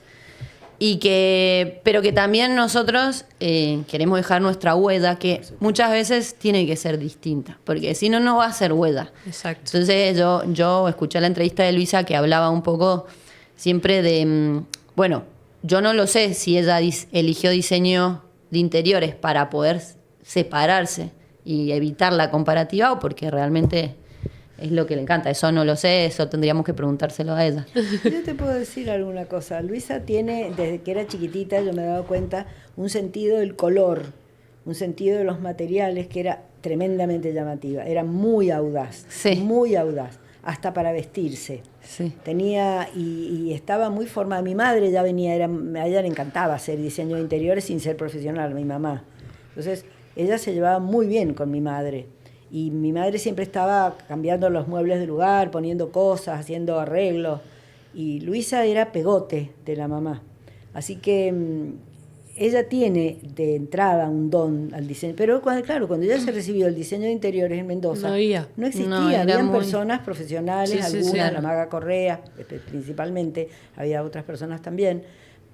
pero que también nosotros queremos dejar nuestra huella, que muchas veces tiene que ser distinta, porque si no, no va a ser huella. Exacto. Entonces yo escuché la entrevista de Luisa que hablaba un poco siempre de, bueno, yo no lo sé si ella eligió diseño de interiores para poder separarse y evitar la comparativa o porque realmente es lo que le encanta. Eso no lo sé, eso tendríamos que preguntárselo a ella. Yo te puedo decir alguna cosa. Luisa tiene, desde que era chiquitita, yo me he dado cuenta, un sentido del color, un sentido de los materiales que era tremendamente llamativa. Era muy audaz, muy audaz, hasta para vestirse. Sí. Tenía y estaba muy formada. Mi madre ya venía, a ella le encantaba hacer diseño de interiores sin ser profesional, mi mamá. Entonces, ella se llevaba muy bien con mi madre. Y mi madre siempre estaba cambiando los muebles de lugar, poniendo cosas, haciendo arreglos. Y Luisa era pegote de la mamá. Así que ella tiene de entrada un don al diseño. Pero cuando ella se recibió el diseño de interiores en Mendoza, no existía. Habían personas profesionales, algunas, la Maga Correa, principalmente. Había otras personas también,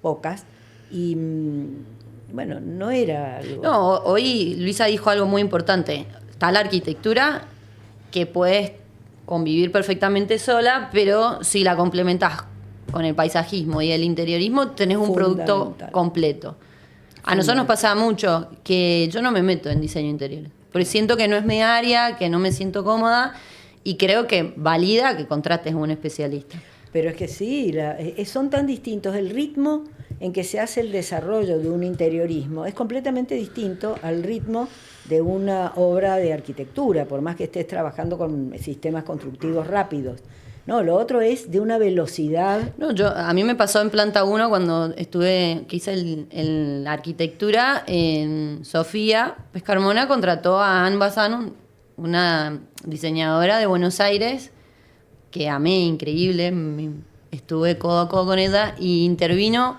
pocas. Y bueno, no era algo... No, hoy Luisa dijo algo muy importante. Está la arquitectura, que puedes convivir perfectamente sola, pero si la complementás con el paisajismo y el interiorismo, tenés un producto completo. A nosotros nos pasa mucho que yo no me meto en diseño interior, porque siento que no es mi área, que no me siento cómoda, y creo que valida que contrates a un especialista. Pero es que sí, son tan distintos. El ritmo en que se hace el desarrollo de un interiorismo es completamente distinto al ritmo de una obra de arquitectura, por más que estés trabajando con sistemas constructivos rápidos. No, lo otro es de una velocidad. No, a mí me pasó en Planta 1 cuando que hice la arquitectura en Sofía. Pescarmona contrató a Anne Bazán, una diseñadora de Buenos Aires, que amé, increíble, estuve codo a codo con ella y intervino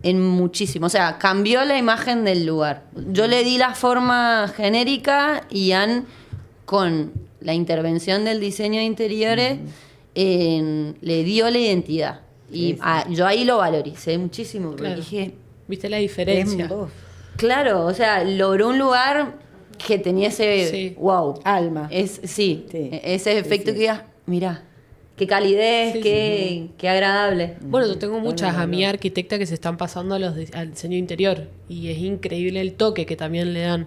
en muchísimo, o sea, cambió la imagen del lugar. Yo le di la forma genérica y Ann, con la intervención del diseño de interiores, le dio la identidad. Y yo ahí lo valoricé muchísimo, porque Claro. dije, ¿Viste la diferencia? claro, o sea, logró un lugar que tenía ese Sí. wow. Alma. Sí, Sí. ese efecto Sí. que digas, mirá, qué calidez, Sí, qué agradable. Bueno, yo tengo muchas no. amigas arquitectas que se están pasando al diseño interior y es increíble el toque que también le dan.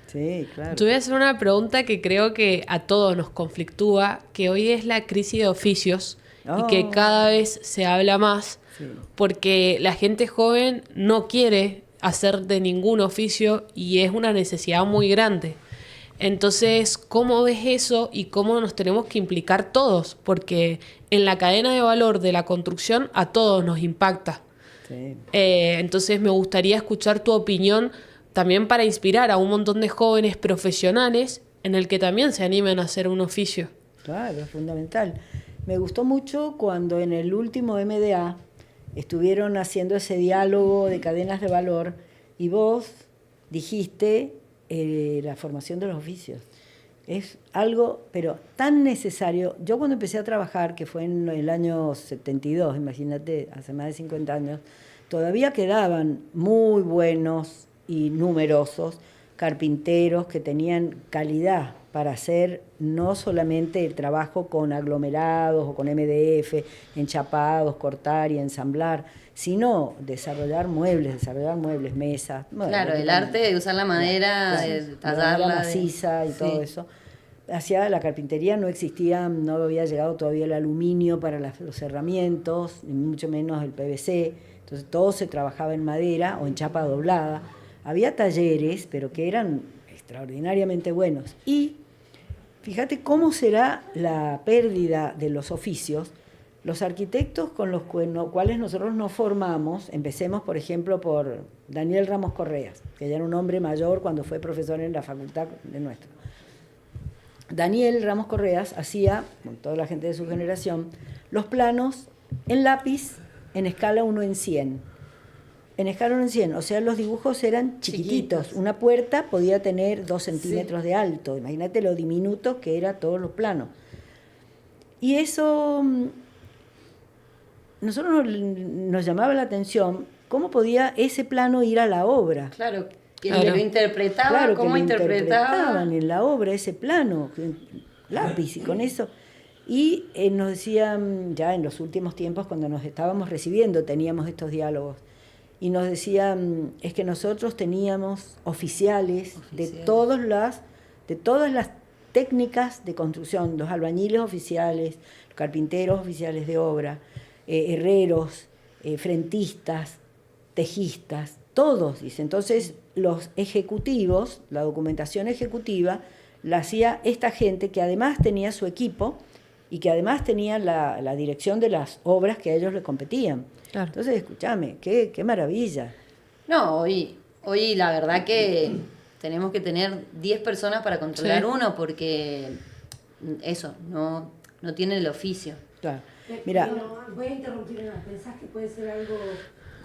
Sí, claro. Te voy a hacer una pregunta que creo que a todos nos conflictúa, que hoy es la crisis de oficios y que Oh. cada vez se habla más Sí. porque la gente joven no quiere hacer de ningún oficio y es una necesidad muy grande. Entonces, ¿cómo ves eso y cómo nos tenemos que implicar todos? Porque en la cadena de valor de la construcción a todos nos impacta. Sí. Entonces me gustaría escuchar tu opinión también para inspirar a un montón de jóvenes profesionales en el que también se animen a hacer un oficio. Claro, es fundamental. Me gustó mucho cuando en el último MDA estuvieron haciendo ese diálogo de cadenas de valor y vos dijiste la formación de los oficios. Es algo, pero tan necesario. Yo cuando empecé a trabajar, que fue en el año 72, imagínate, hace más de 50 años, todavía quedaban muy buenos y numerosos carpinteros que tenían calidad para hacer no solamente el trabajo con aglomerados o con MDF, enchapados, cortar y ensamblar, sino desarrollar muebles, mesas. Bueno, Claro, el arte de usar la madera, claro, de la tallarla. madera maciza y todo eso. Hacia la carpintería no existía, no había llegado todavía el aluminio para los cerramientos, ni mucho menos el PVC. Entonces todo se trabajaba en madera o en chapa doblada. Había talleres, pero que eran extraordinariamente buenos. Y fíjate cómo será la pérdida de los oficios. Los arquitectos con los cuales nosotros nos formamos, empecemos por ejemplo por Daniel Ramos Correas, que ya era un hombre mayor cuando fue profesor en la facultad de nuestra. Daniel Ramos Correas hacía, con toda la gente de su generación, los planos en lápiz en escala 1:100. En escala 1:100, o sea, los dibujos eran chiquititos. Una puerta podía tener 2 centímetros de alto. Imagínate lo diminuto que eran todos los planos. Y eso nosotros nos llamaba la atención cómo podía ese plano ir a la obra. Claro, que Claro. lo interpretaba, Claro, cómo que lo interpretaban. interpretaban en la obra ese plano, lápiz y con eso. Y nos decían, ya en los últimos tiempos, cuando nos estábamos recibiendo, teníamos estos diálogos. Y nos decían, es que nosotros teníamos oficiales. de todas las técnicas de construcción, los albañiles oficiales, los carpinteros oficiales de obra, herreros, frentistas, tejistas, todos, dice. Entonces, los ejecutivos, la documentación ejecutiva, la hacía esta gente que además tenía su equipo y que además tenía la dirección de las obras que a ellos les competían. Claro. Entonces, escúchame, qué maravilla. No, hoy la verdad que tenemos que tener 10 personas para controlar Sí. uno porque eso, no tienen el oficio. Claro. Mira, Voy a interrumpir. ¿Pensás que puede ser algo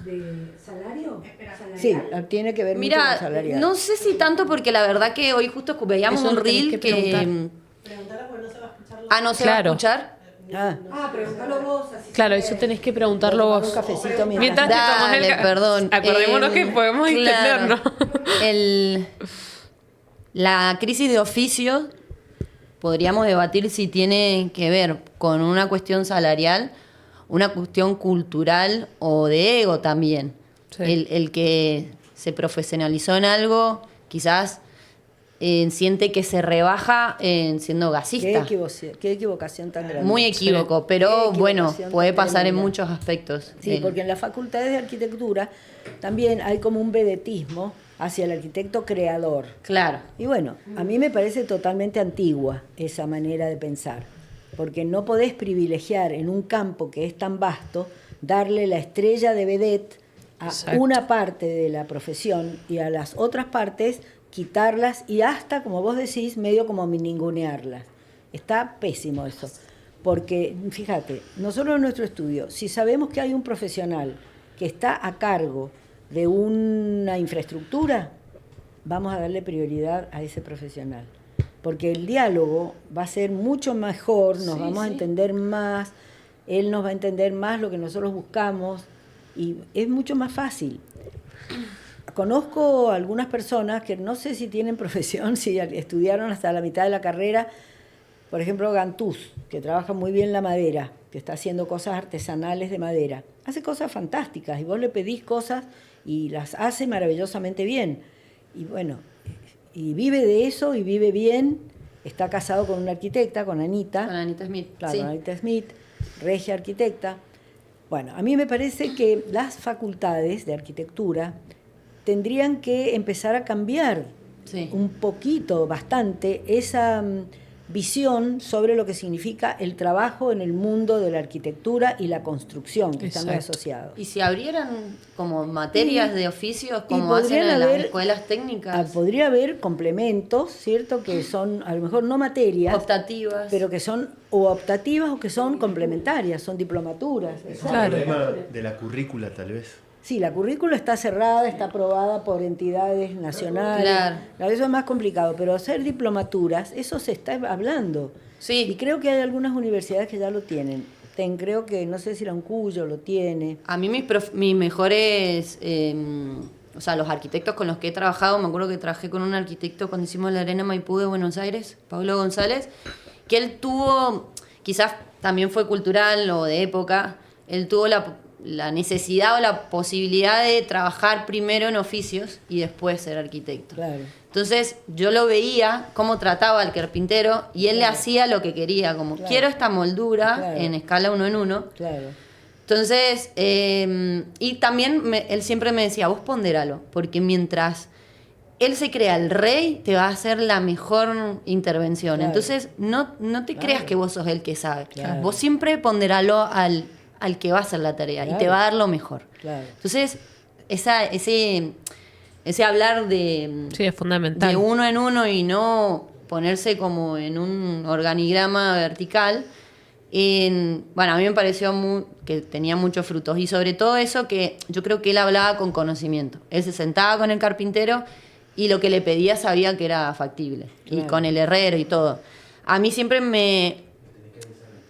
de salario? sí, tiene que ver mucho con Mira, salarial. no sé si tanto porque la verdad que hoy justo veíamos Eso un lo tenés reel que que... preguntar. Preguntala porque no se va a escuchar. Ah, ¿no se va a Claro. escuchar? Preguntalo vos. Así Claro, se eso puede. tenés que preguntarlo Tomar vos. un cafecito Mientras te tomas el Dale, perdón. Acordémonos que podemos claro, extendernos. La crisis de oficios podríamos debatir si tiene que ver con una cuestión salarial, una cuestión cultural o de ego también. Sí. El que se profesionalizó en algo, quizás siente que se rebaja siendo gasista. Qué equivocación tan grande. Muy equívoco, pero Qué bueno, equivocación puede tan pasar en tremenda. muchos aspectos. Sí, porque en las facultades de arquitectura también hay como un vedetismo hacia el arquitecto creador. Claro. Y bueno, a mí me parece totalmente antigua esa manera de pensar, porque no podés privilegiar en un campo que es tan vasto, darle la estrella de vedette a Exacto. una parte de la profesión y a las otras partes quitarlas y hasta, como vos decís, medio como ningunearlas. Está pésimo eso. Porque, fíjate, no solo en nuestro estudio, si sabemos que hay un profesional que está a cargo de una infraestructura, vamos a darle prioridad a ese profesional. Porque el diálogo va a ser mucho mejor, nos vamos a entender más, él nos va a entender más lo que nosotros buscamos y es mucho más fácil. Conozco algunas personas que no sé si tienen profesión, si estudiaron hasta la mitad de la carrera, por ejemplo Gantús, que trabaja muy bien la madera, que está haciendo cosas artesanales de madera. Hace cosas fantásticas y vos le pedís cosas y las hace maravillosamente bien. Y bueno, y vive de eso y vive bien. Está casado con una arquitecta, con Anita. Con Anita Smith. Claro, sí. con Anita Smith, regia arquitecta. Bueno, a mí me parece que las facultades de arquitectura tendrían que empezar a cambiar un poquito, bastante, esa visión sobre lo que significa el trabajo en el mundo de la arquitectura y la construcción que están asociados. Y si abrieran como materias de oficios como hacen en las escuelas técnicas. Podría haber complementos, ¿cierto? Que son a lo mejor no materias. Optativas. Pero que son o optativas o que son complementarias, son diplomaturas. Es un problema de la currícula tal vez. Sí, la currícula está cerrada, está aprobada por entidades nacionales. Claro. Eso es más complicado, pero hacer diplomaturas, eso se está hablando. Sí. Y creo que hay algunas universidades que ya lo tienen. Creo que, no sé si la Uncuyo lo tiene. A mí mis mejores, o sea, los arquitectos con los que he trabajado, me acuerdo que trabajé con un arquitecto cuando hicimos la Arena Maipú de Buenos Aires, Pablo González, que él tuvo, quizás también fue cultural o de época, él tuvo la necesidad o la posibilidad de trabajar primero en oficios y después ser arquitecto. Claro. Entonces yo lo veía cómo trataba al carpintero y él le hacía lo que quería, como quiero esta moldura en escala 1 en 1. Claro. Entonces, y también él siempre me decía, vos ponderalo, porque mientras él se crea el rey, te va a hacer la mejor intervención. Claro. Entonces, no te creas que vos sos el que sabe. Claro. Vos siempre ponderalo al que va a hacer la tarea y te va a dar lo mejor. Claro. Entonces, ese hablar de, es fundamental. De 1 en 1 y no ponerse como en un organigrama vertical, bueno, a mí me pareció que tenía muchos frutos y sobre todo eso que yo creo que él hablaba con conocimiento. Él se sentaba con el carpintero y lo que le pedía sabía que era factible. Claro. Y con el herrero y todo. A mí siempre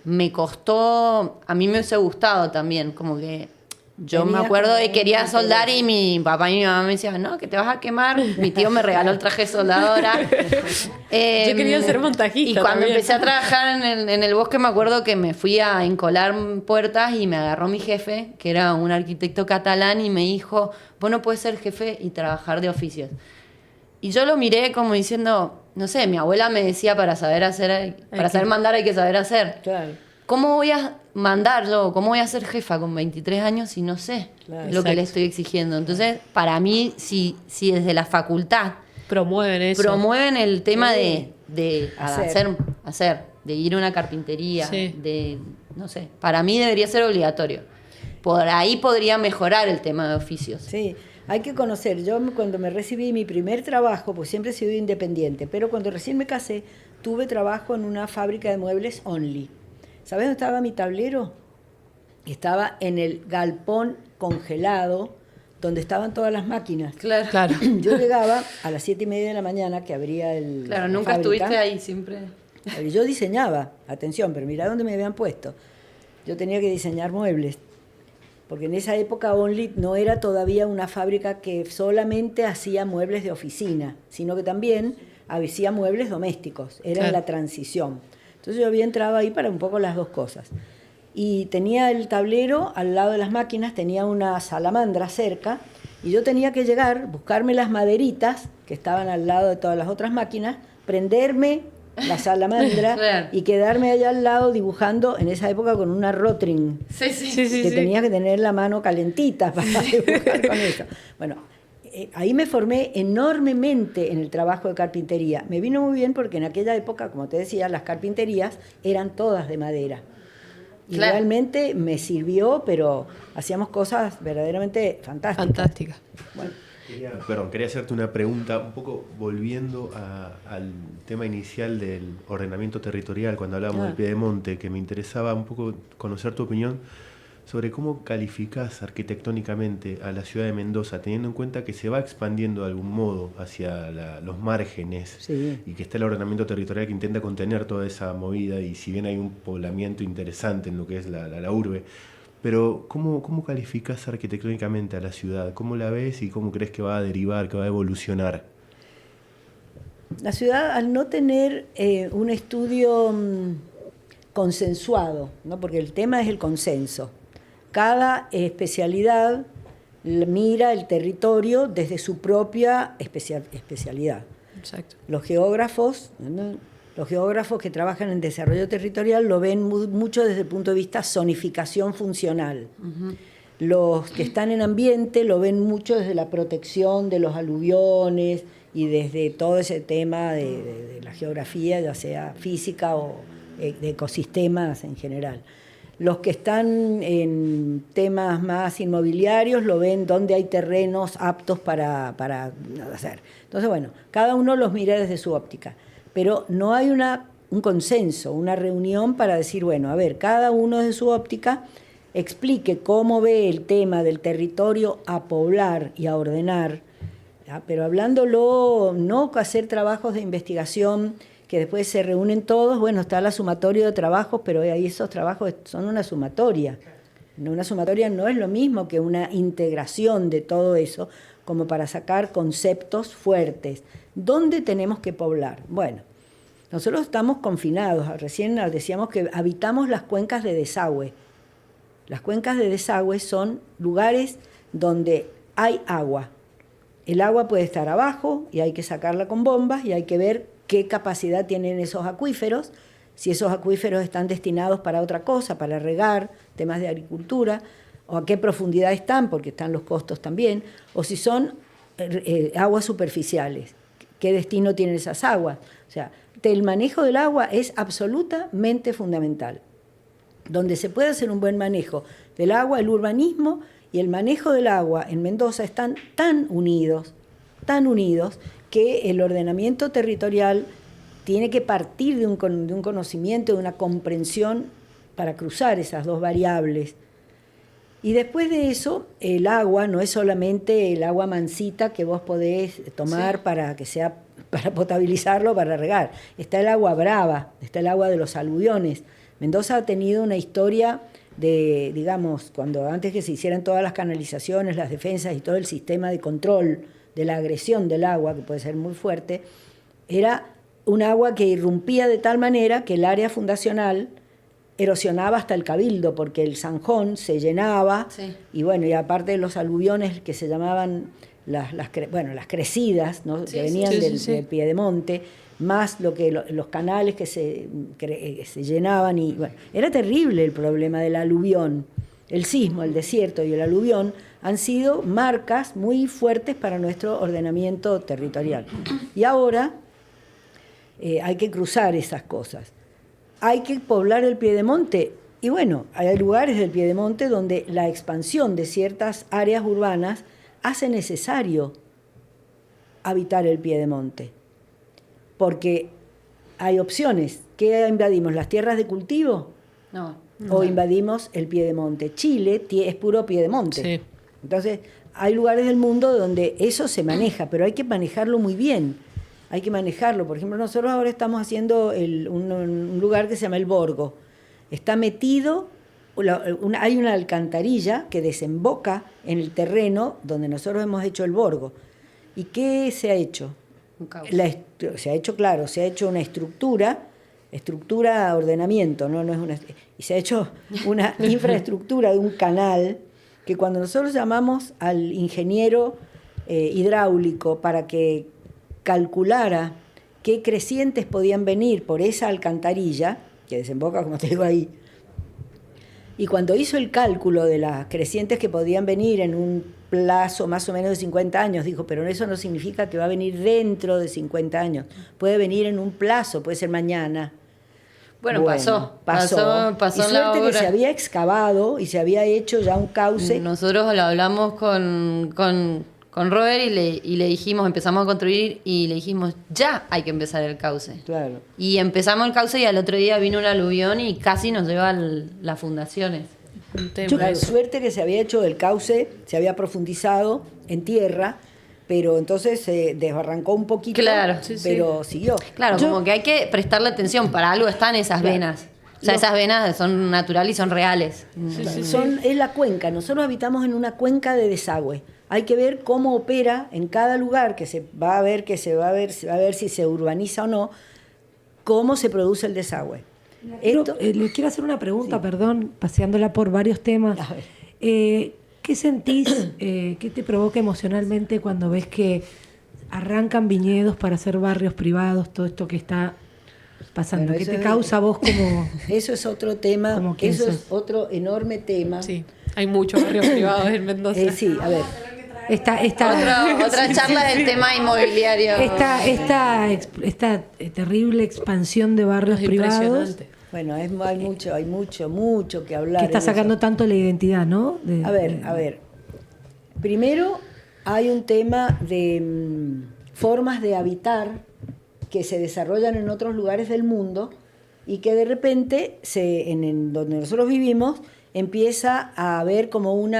me costó, a mí me hubiese gustado también, como que yo me acuerdo de que quería soldar y mi papá y mi mamá me decían, no, que te vas a quemar. Mi tío me regaló el traje de soldadora. Yo quería ser montajista. Y cuando también empecé a trabajar en el bosque me acuerdo que me fui a encolar puertas y me agarró mi jefe, que era un arquitecto catalán, y me dijo, vos no puedes ser jefe y trabajar de oficios. Y yo lo miré como diciendo, no sé, mi abuela me decía para saber mandar hay que saber hacer. Claro. ¿Cómo voy a mandar yo? ¿Cómo voy a ser jefa con 23 años si no sé lo que le estoy exigiendo? Entonces, para mí, si desde la facultad promueven eso, promueven el tema de hacer, de ir a una carpintería, de, no sé, para mí debería ser obligatorio. Por ahí podría mejorar el tema de oficios. Sí. Hay que conocer, yo cuando me recibí mi primer trabajo, pues siempre he sido independiente, pero cuando recién me casé, tuve trabajo en una fábrica de muebles Only. ¿Sabes dónde estaba mi tablero? Estaba en el galpón congelado, donde estaban todas las máquinas. Claro. Yo llegaba a las 7:30 de la mañana, que abría el Claro, nunca fábrica, estuviste ahí, siempre. Yo diseñaba, atención, pero mirá dónde me habían puesto. Yo tenía que diseñar muebles. Porque en esa época Only no era todavía una fábrica que solamente hacía muebles de oficina, sino que también hacía muebles domésticos, era en la transición. Entonces yo había entrado ahí para un poco las dos cosas. Y tenía el tablero al lado de las máquinas, tenía una salamandra cerca, y yo tenía que llegar, buscarme las maderitas que estaban al lado de todas las otras máquinas, prenderme la salamandra y quedarme allá al lado dibujando en esa época con una Rotring. Que tenía que tener la mano calentita para dibujar con eso. Bueno, ahí me formé enormemente en el trabajo de carpintería. Me vino muy bien porque en aquella época, como te decía, las carpinterías eran todas de madera. Y realmente me sirvió, pero hacíamos cosas verdaderamente fantásticas. Fantástica. Bueno, Quería hacerte una pregunta, un poco volviendo al tema inicial del ordenamiento territorial, cuando hablábamos del Piedemonte, que me interesaba un poco conocer tu opinión sobre cómo calificás arquitectónicamente a la ciudad de Mendoza, teniendo en cuenta que se va expandiendo de algún modo hacia los márgenes y que está el ordenamiento territorial que intenta contener toda esa movida, y si bien hay un poblamiento interesante en lo que es la urbe, pero ¿cómo calificás arquitectónicamente a la ciudad? ¿Cómo la ves y cómo crees que va a derivar, que va a evolucionar? La ciudad, al no tener un estudio consensuado, ¿no? Porque el tema es el consenso. Cada especialidad mira el territorio desde su propia especialidad. Exacto. Los geógrafos, ¿no? Los geógrafos que trabajan en desarrollo territorial lo ven mucho desde el punto de vista zonificación funcional. Uh-huh. Los que están en ambiente lo ven mucho desde la protección de los aluviones y desde todo ese tema de la geografía, ya sea física o de ecosistemas en general. Los que están en temas más inmobiliarios lo ven donde hay terrenos aptos para hacer. Entonces, bueno, cada uno los mira desde su óptica. Pero no hay un consenso, una reunión para decir, bueno, a ver, cada uno desde su óptica explique cómo ve el tema del territorio a poblar y a ordenar, ¿ya? Pero hablándolo, no hacer trabajos de investigación que después se reúnen todos, bueno, está la sumatoria de trabajos, pero ahí esos trabajos son una sumatoria. Una sumatoria no es lo mismo que una integración de todo eso, como para sacar conceptos fuertes. ¿Dónde tenemos que poblar? Bueno, nosotros estamos confinados, recién decíamos que habitamos las cuencas de desagüe. Las cuencas de desagüe son lugares donde hay agua. El agua puede estar abajo y hay que sacarla con bombas y hay que ver qué capacidad tienen esos acuíferos, si esos acuíferos están destinados para otra cosa, para regar, temas de agricultura, o a qué profundidad están, porque están los costos también, o si son aguas superficiales, qué destino tienen esas aguas. O sea, el manejo del agua es absolutamente fundamental. Donde se puede hacer un buen manejo del agua, el urbanismo y el manejo del agua en Mendoza están tan unidos, que el ordenamiento territorial tiene que partir de un conocimiento, de una comprensión para cruzar esas dos variables. Y después de eso, el agua no es solamente el agua mansita que vos podés tomar para que sea, para potabilizarlo, para regar. Está el agua brava, está el agua de los aluviones. Mendoza ha tenido una historia de, digamos, antes que se hicieran todas las canalizaciones, las defensas y todo el sistema de control de la agresión del agua, que puede ser muy fuerte, era un agua que irrumpía de tal manera que el área fundacional erosionaba hasta el cabildo, porque el zanjón se llenaba, y bueno, y aparte de los aluviones que se llamaban las crecidas, ¿no? Que venían del Piedemonte, más los canales que se llenaban, y bueno, era terrible el problema del aluvión. El sismo, el desierto y el aluvión han sido marcas muy fuertes para nuestro ordenamiento territorial. Y ahora hay que cruzar esas cosas. Hay que poblar el Piedemonte. Y bueno, hay lugares del Piedemonte donde la expansión de ciertas áreas urbanas hace necesario habitar el Piedemonte. Porque hay opciones. ¿Qué invadimos? ¿Las tierras de cultivo? No. O invadimos el Piedemonte. Chile es puro Piedemonte. Sí. Entonces, hay lugares del mundo donde eso se maneja, pero hay que manejarlo muy bien. Hay que manejarlo. Por ejemplo, nosotros ahora estamos haciendo un lugar que se llama El Borgo. Está metido, hay una alcantarilla que desemboca en el terreno donde nosotros hemos hecho el Borgo. ¿Y qué se ha hecho? Un caos. Se ha hecho una estructura ordenamiento, no es una, y se ha hecho una infraestructura de un canal que cuando nosotros llamamos al ingeniero hidráulico para que calculara qué crecientes podían venir por esa alcantarilla, que desemboca, como te digo ahí, y cuando hizo el cálculo de las crecientes que podían venir en un plazo más o menos de 50 años, dijo, pero eso no significa que va a venir dentro de 50 años, puede venir en un plazo, puede ser mañana. Bueno, pasó y suerte que se había excavado y se había hecho ya un cauce. Nosotros lo hablamos con con Robert y le dijimos, empezamos a construir y le dijimos, ya hay que empezar el cauce. Claro. Y empezamos el cauce y al otro día vino un aluvión y casi nos lleva las fundaciones. Un tema Claro, eso. suerte que se había hecho el cauce, se había profundizado en tierra, pero entonces se desbarrancó un poquito, Claro. pero siguió. Claro, como que hay que prestarle atención, para algo están esas venas. O sea, esas venas son naturales y son reales. Es la cuenca, nosotros habitamos en una cuenca de desagüe. Hay que ver cómo opera en cada lugar, que se va a ver si se urbaniza o no, cómo se produce el desagüe. Le quiero hacer una pregunta, perdón, paseándola por varios temas. A ver. ¿Qué sentís, qué te provoca emocionalmente cuando ves que arrancan viñedos para hacer barrios privados, todo esto que está pasando? Bueno, ¿Qué eso te es- causa a vos como...? Eso es otro tema, ¿Cómo que eso eso es es? otro enorme tema. Sí, hay muchos barrios privados en Mendoza. Sí, a ver. Otra charla del tema inmobiliario. Esta terrible expansión de barrios Es privados impresionante. Bueno, hay mucho que hablar. que está en eso. sacando tanto la identidad, ¿no? A ver. Primero hay un tema de formas de habitar que se desarrollan en otros lugares del mundo y que de repente, en donde nosotros vivimos, empieza a haber como un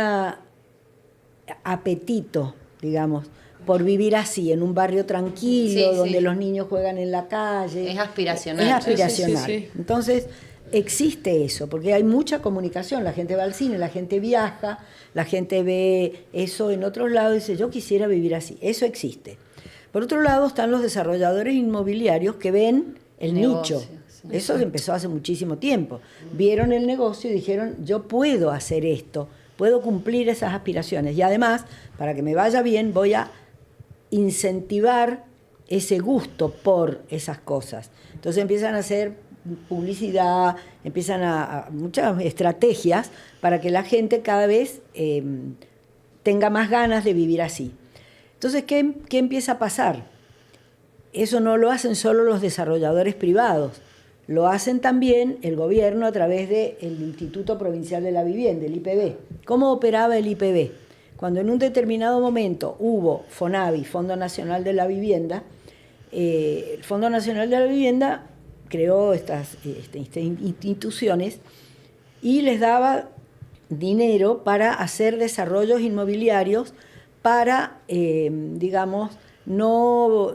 apetito, digamos, por vivir así, en un barrio tranquilo, Sí, donde sí. los niños juegan en la calle. Es aspiracional. Es aspiracional. Sí, sí, sí. Entonces, existe eso, porque hay mucha comunicación. La gente va al cine, la gente viaja, la gente ve eso en otros lados y dice, yo quisiera vivir así. Eso existe. Por otro lado, están los desarrolladores inmobiliarios que ven el Negocio, nicho. sí. Eso empezó hace muchísimo tiempo. Vieron el negocio y dijeron, yo puedo hacer esto, puedo cumplir esas aspiraciones. Y además, para que me vaya bien, voy a incentivar ese gusto por esas cosas. Entonces empiezan a hacer publicidad, empiezan a muchas estrategias para que la gente cada vez tenga más ganas de vivir así. Entonces, ¿qué empieza a pasar? Eso no lo hacen solo los desarrolladores privados, lo hacen también el gobierno a través del Instituto Provincial de la Vivienda, el IPB. ¿Cómo operaba el IPB? Cuando en un determinado momento hubo FONAVI, Fondo Nacional de la Vivienda, el Fondo Nacional de la Vivienda creó estas instituciones y les daba dinero para hacer desarrollos inmobiliarios para, digamos, no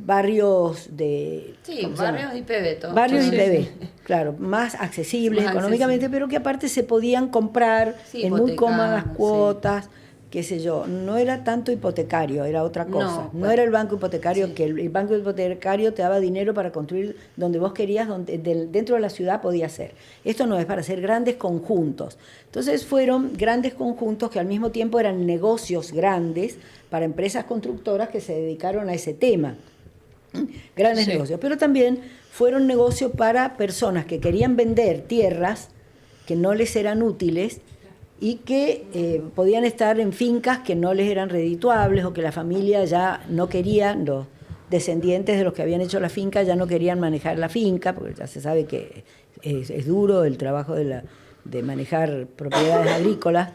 barrios de... Sí, ¿cómo se llama? barrios IPB. Todos. Barrios Sí, IPB, sí. claro, más accesibles Más económicamente, accesible. pero que aparte se podían comprar Sí, en muy hipotecadas, cómodas sí. cuotas, qué sé yo. No era tanto hipotecario, era otra cosa. No pues, era el banco hipotecario, sí. que el banco hipotecario te daba dinero para construir donde vos querías, dentro de la ciudad podía ser. Esto no es para hacer grandes conjuntos. Entonces fueron grandes conjuntos que al mismo tiempo eran negocios grandes para empresas constructoras que se dedicaron a ese tema. Grandes Sí. negocios, pero también fueron negocios para personas que querían vender tierras que no les eran útiles y que podían estar en fincas que no les eran redituables o que la familia ya no quería, los descendientes de los que habían hecho la finca ya no querían manejar la finca, porque ya se sabe que es duro el trabajo de manejar propiedades agrícolas.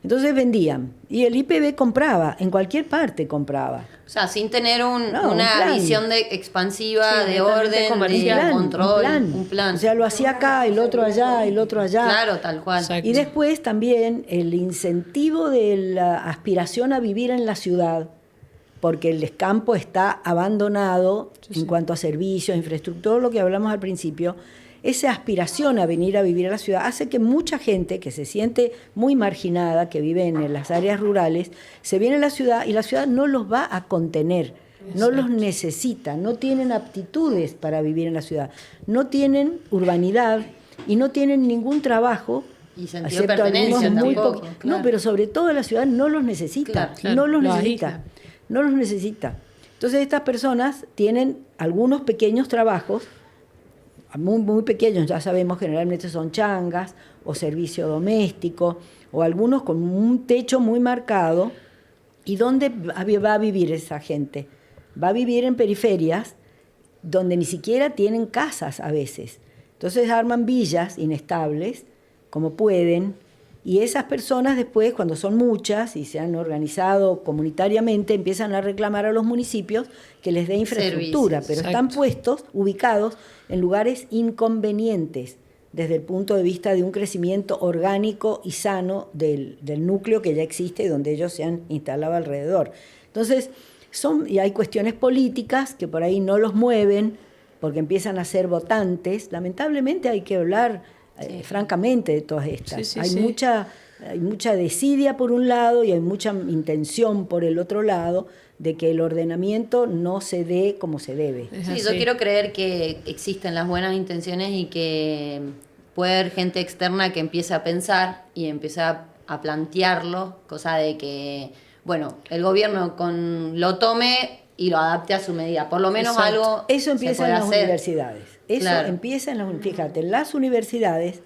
Entonces vendían. Y el IPB compraba, en cualquier parte compraba. O sea, sin tener No, un una plan. visión expansiva, Sí, de netamente orden, comercial. de control, un plan. O sea, lo hacía acá, el otro allá, el otro allá. Claro, tal cual. Exacto. Y después también el incentivo de la aspiración a vivir en la ciudad, porque el campo está abandonado en cuanto a servicios, infraestructura, lo que hablamos al principio. Esa aspiración a venir a vivir a la ciudad hace que mucha gente que se siente muy marginada, que vive en las áreas rurales, se viene a la ciudad y la ciudad no los va a contener, no los necesita, no tienen aptitudes para vivir en la ciudad, no tienen urbanidad y no tienen ningún trabajo. Y sentido de excepto algunos pertenencia muy tampoco, poquitos. claro. No, pero sobre todo la ciudad no los necesita, Claro, no los los necesita, aísla. no los necesita. Entonces estas personas tienen algunos pequeños trabajos, muy pequeños, ya sabemos, generalmente son changas o servicio doméstico, o algunos con un techo muy marcado. ¿Y dónde va a vivir esa gente? Va a vivir en periferias donde ni siquiera tienen casas a veces. Entonces arman villas inestables, como pueden, Y esas personas después, cuando son muchas y se han organizado comunitariamente, empiezan a reclamar a los municipios que les dé infraestructura, Servicios. pero Exacto. están puestos, ubicados en lugares inconvenientes desde el punto de vista de un crecimiento orgánico y sano del núcleo que ya existe y donde ellos se han instalado alrededor. Entonces, y hay cuestiones políticas que por ahí no los mueven porque empiezan a ser votantes. Lamentablemente hay que hablar francamente de todas estas. Sí, hay sí. mucha desidia por un lado y hay mucha intención por el otro lado de que el ordenamiento no se dé como se debe. Es Sí, yo así. quiero creer que existen las buenas intenciones y que puede haber gente externa que empiece a pensar y empiece a plantearlo, cosa de que, bueno, el gobierno lo tome y lo adapte a su medida. Por lo menos Exacto. algo Eso se empieza puede en las hacer. universidades. Eso Claro. empieza en las fíjate, en las universidades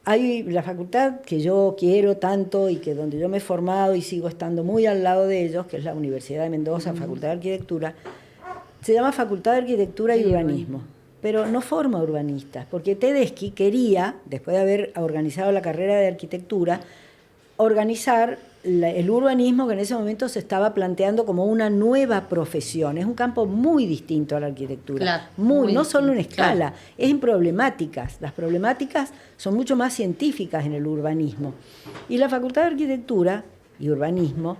hay la facultad que yo quiero tanto y que donde yo me he formado y sigo estando muy al lado de ellos, que es la Universidad de Mendoza, Facultad de Arquitectura, se llama Facultad de Arquitectura y Urbanismo, pero no forma urbanistas, porque Tedeschi quería, después de haber organizado la carrera de arquitectura, organizar el urbanismo que en ese momento se estaba planteando como una nueva profesión. Es un campo muy distinto a la arquitectura. Claro, muy no muy solo en distinto, escala, claro. es en problemáticas. Las problemáticas son mucho más científicas en el urbanismo. Y la Facultad de Arquitectura y Urbanismo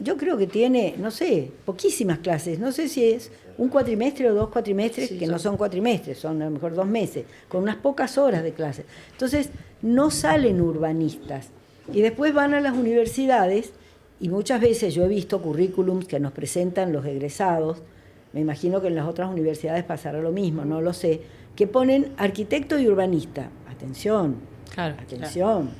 yo creo que tiene, no sé, poquísimas clases. No sé si es un cuatrimestre o 2 cuatrimestres, que no son cuatrimestres, son a lo mejor 2 meses, con unas pocas horas de clase. Entonces, no salen urbanistas. Y después van a las universidades y muchas veces yo he visto currículums que nos presentan los egresados, me imagino que en las otras universidades pasará lo mismo, no lo sé, que ponen arquitecto y urbanista. Atención, Claro. atención,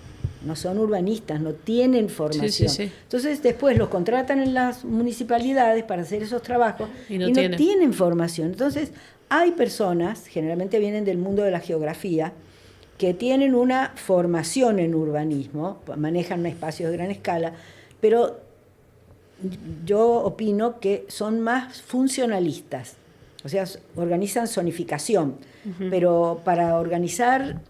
no son urbanistas, no tienen formación. Sí. Entonces después los contratan en las municipalidades para hacer esos trabajos Y no tienen. tienen formación. Entonces hay personas, generalmente vienen del mundo de la geografía, que tienen una formación en urbanismo, manejan espacios de gran escala, pero yo opino que son más funcionalistas, o sea, organizan zonificación, pero para organizar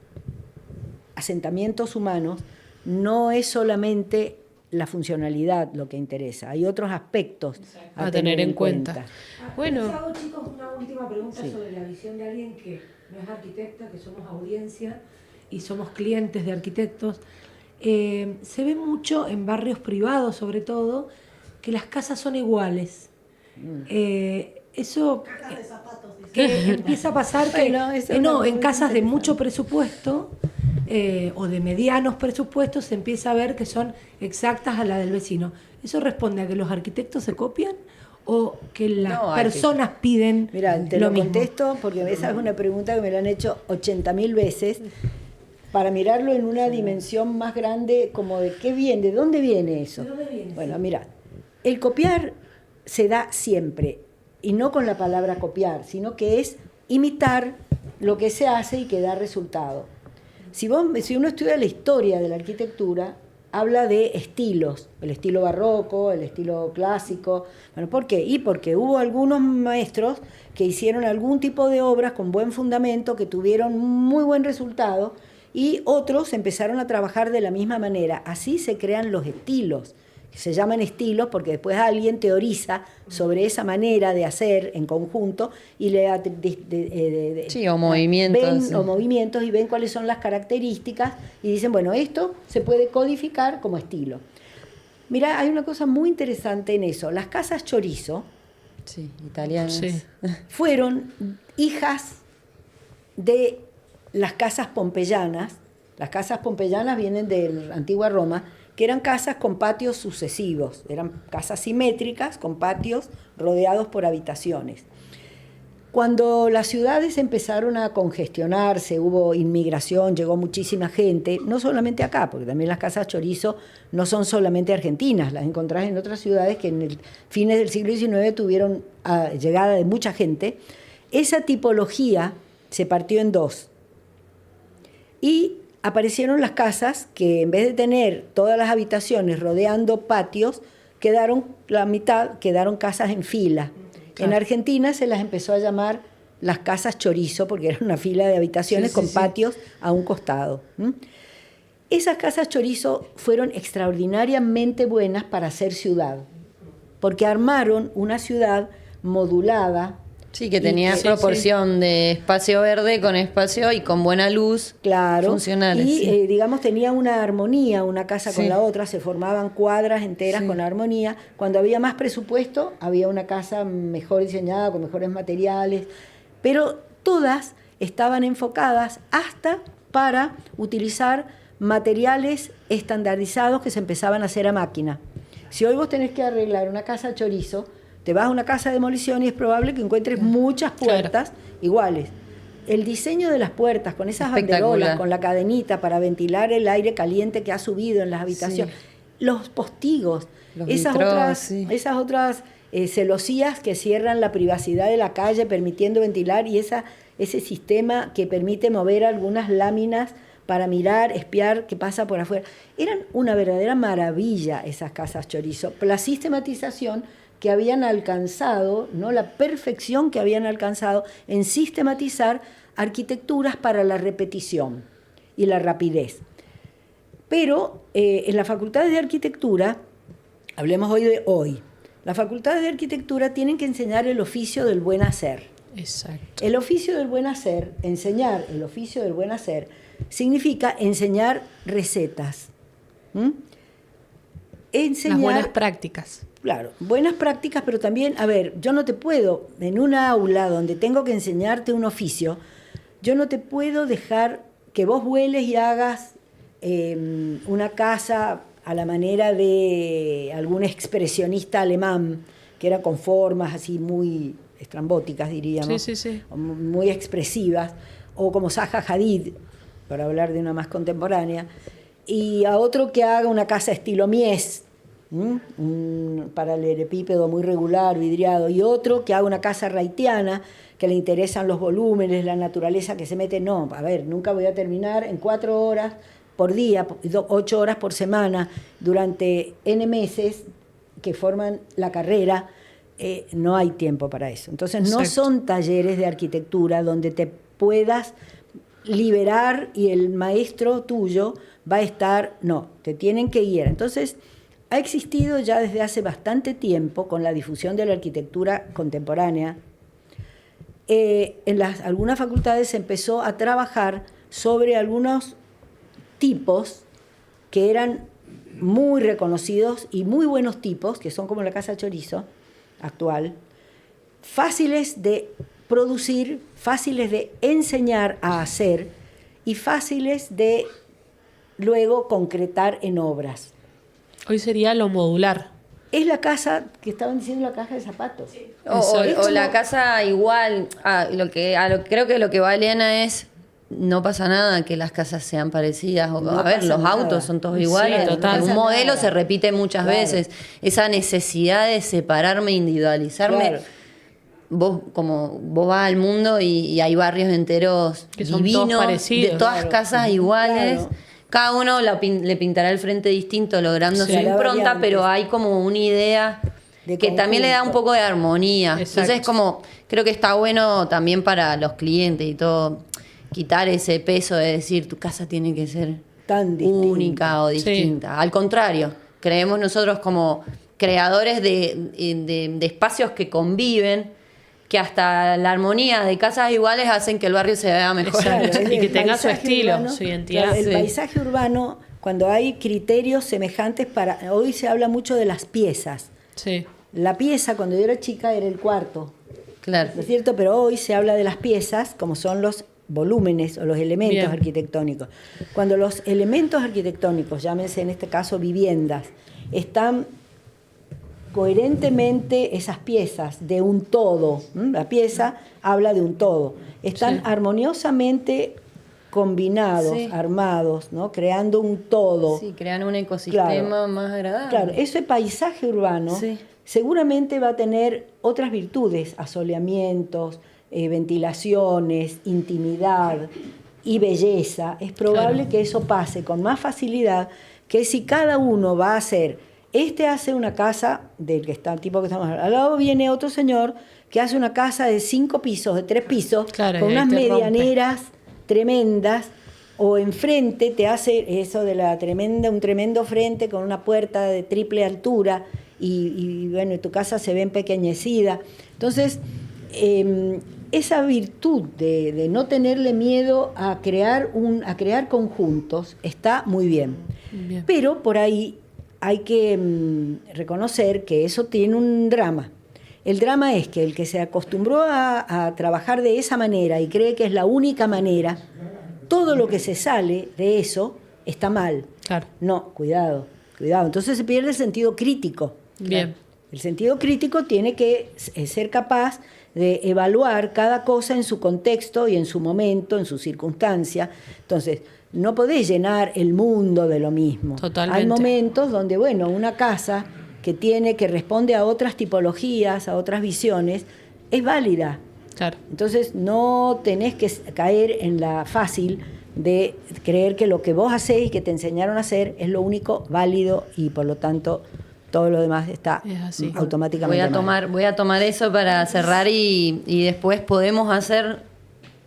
asentamientos humanos no es solamente la funcionalidad lo que interesa, hay otros aspectos A tener en cuenta. Bueno. Les hago, chicos, una última pregunta sobre la visión de alguien que no es arquitecta, que somos audiencia y somos clientes de arquitectos. Se ve mucho en barrios privados, sobre todo, que las casas son iguales. Eso que empieza a pasar que Bueno, eso es una en muy casas de interesante. mucho presupuesto o de medianos presupuestos se empieza a ver que son exactas a la del vecino. ¿Eso responde a que los arquitectos se copian o que las No, hay que- personas piden Mira, te lo lo mismo? contesto porque esa es una pregunta que me la han hecho 80.000 veces para mirarlo en una dimensión más grande, como de qué viene, de dónde viene eso. ¿De dónde viene? Bueno, mira, el copiar se da siempre, y no con la palabra copiar, sino que es imitar lo que se hace y que da resultado. Si uno estudia la historia de la arquitectura, habla de estilos, el estilo barroco, el estilo clásico. Bueno, ¿por qué? Y porque hubo algunos maestros que hicieron algún tipo de obras con buen fundamento, que tuvieron muy buen resultado, y otros empezaron a trabajar de la misma manera. Así se crean los estilos, que se llaman estilos porque después alguien teoriza sobre esa manera de hacer en conjunto y Sí, o movimientos. ven, o movimientos y ven cuáles son las características y dicen, bueno, esto se puede codificar como estilo. Mira, hay una cosa muy interesante en eso. Las casas chorizo Sí, italianas. Sí. fueron hijas de las casas pompeyanas. Las casas pompeyanas vienen de la antigua Roma, que eran casas con patios sucesivos, eran casas simétricas con patios rodeados por habitaciones. Cuando las ciudades empezaron a congestionarse, hubo inmigración, llegó muchísima gente, no solamente acá, porque también las casas chorizo no son solamente argentinas, las encontrás en otras ciudades que en el fines del siglo XIX tuvieron llegada de mucha gente. Esa tipología se partió en dos. Y aparecieron las casas que en vez de tener todas las habitaciones rodeando patios, la mitad quedaron casas en fila. Claro. En Argentina se las empezó a llamar las casas chorizo porque era una fila de habitaciones Sí, con sí. patios a un costado. Esas casas chorizo fueron extraordinariamente buenas para hacer ciudad, porque armaron una ciudad modulada. Sí, que tenía proporción de espacio verde con espacio y con buena luz, claro, funcionales. Y, sí. digamos, tenía una armonía, una casa con la otra, se formaban cuadras enteras con armonía. Cuando había más presupuesto, había una casa mejor diseñada, con mejores materiales, pero todas estaban enfocadas hasta para utilizar materiales estandarizados que se empezaban a hacer a máquina. Si hoy vos tenés que arreglar una casa chorizo, te vas a una casa de demolición y es probable que encuentres muchas puertas iguales. El diseño de las puertas, con esas banderolas, con la cadenita para ventilar el aire caliente que ha subido en las habitaciones, los postigos, esas otras celosías que cierran la privacidad de la calle permitiendo ventilar, y ese sistema que permite mover algunas láminas para mirar, espiar qué pasa por afuera. Eran una verdadera maravilla esas casas chorizo. La sistematización que habían alcanzado, ¿no? La perfección que habían alcanzado en sistematizar arquitecturas para la repetición y la rapidez. Pero en las facultades de arquitectura, hablemos hoy de hoy, las facultades de arquitectura tienen que enseñar el oficio del buen hacer. Exacto. El oficio del buen hacer, enseñar el oficio del buen hacer, significa enseñar recetas. Enseñar, las buenas prácticas. Claro, buenas prácticas, pero también, a ver, yo no te puedo, en una aula donde tengo que enseñarte un oficio, yo no te puedo dejar que vos vueles y hagas una casa a la manera de algún expresionista alemán, que era con formas así muy estrambóticas, diríamos, muy expresivas, o como Zaha Hadid, para hablar de una más contemporánea, y a otro que haga una casa estilo Mies, un paralelepípedo muy regular, vidriado, y otro que haga una casa wrightiana, que le interesan los volúmenes, la naturaleza que se mete. No, a ver, nunca voy a terminar en 4 horas por día, 8 horas por semana, durante N meses que forman la carrera. No hay tiempo para eso. Entonces no son talleres de arquitectura donde te puedas liberar y el maestro tuyo va a estar, no, te tienen que guiar. Entonces ha existido ya desde hace bastante tiempo, con la difusión de la arquitectura contemporánea, en algunas facultades se empezó a trabajar sobre algunos tipos que eran muy reconocidos y muy buenos tipos, que son como la casa chorizo actual, fáciles de producir, fáciles de enseñar a hacer y fáciles de luego concretar en obras. Hoy sería lo modular. Es la casa que estaban diciendo, la caja de zapatos. Sí. O la casa igual. Creo que lo que va Eliana es, no pasa nada que las casas sean parecidas. No a ver, los nada. autos son todos iguales. Sí, total. Un modelo nada. se repite muchas veces. Esa necesidad de separarme, individualizarme. Claro. Vos vas al mundo y hay barrios enteros que son divinos, todos parecidos. de todas casas iguales. Claro. Cada uno le pintará el frente distinto, logrando su Sí. impronta, Variantes. pero hay como una idea De que también le da un conjunto. poco de armonía. Exacto. Entonces, como creo que está bueno también para los clientes y todo, quitar ese peso de decir tu casa tiene que ser Tan distinta. única o distinta. Al contrario, creemos nosotros como creadores de espacios que conviven, que hasta la armonía de casas iguales hacen que el barrio se vea mejor. Exacto. es Y que el tenga su paisaje estilo, urbano. su identidad. Claro, el Sí. paisaje urbano, cuando hay criterios semejantes para... Hoy se habla mucho de las piezas. Sí. La pieza, cuando yo era chica, era el cuarto, Claro. ¿no es cierto? Pero hoy se habla de las piezas como son los volúmenes o los elementos Bien. arquitectónicos. Cuando los elementos arquitectónicos, llámense en este caso viviendas, están coherentemente esas piezas de un todo, la pieza habla de un todo, están armoniosamente combinados, Sí. armados, ¿no? Creando un todo. Sí, crean un ecosistema Claro. más agradable. Claro, ese paisaje urbano Sí. seguramente va a tener otras virtudes, asoleamientos, ventilaciones, intimidad y belleza. Es probable Claro. que eso pase con más facilidad que si cada uno va a hacer. Este hace una casa del que está el tipo que estamos hablando. Al lado viene otro señor que hace una casa de 5 pisos, de 3 pisos, Claro, con y ahí unas te rompe. medianeras tremendas. O enfrente te hace eso de un tremendo frente con una puerta de triple altura y bueno, tu casa se ve empequeñecida. Entonces, esa virtud de no tenerle miedo a crear conjuntos está muy bien. Bien. Pero por ahí hay que reconocer que eso tiene un drama. El drama es que el que se acostumbró a trabajar de esa manera y cree que es la única manera, todo lo que se sale de eso está mal. Claro. No, cuidado. Entonces se pierde el sentido crítico. Bien. El sentido crítico tiene que ser capaz de evaluar cada cosa en su contexto y en su momento, en su circunstancia. Entonces, no podés llenar el mundo de lo mismo. Totalmente. Hay momentos donde, bueno, una casa que responde a otras tipologías, a otras visiones, es válida. Claro. Entonces, no tenés que caer en la fácil de creer que lo que vos hacés y que te enseñaron a hacer es lo único válido y, por lo tanto, todo lo demás está Es así. automáticamente mal. Voy a tomar eso para cerrar y después podemos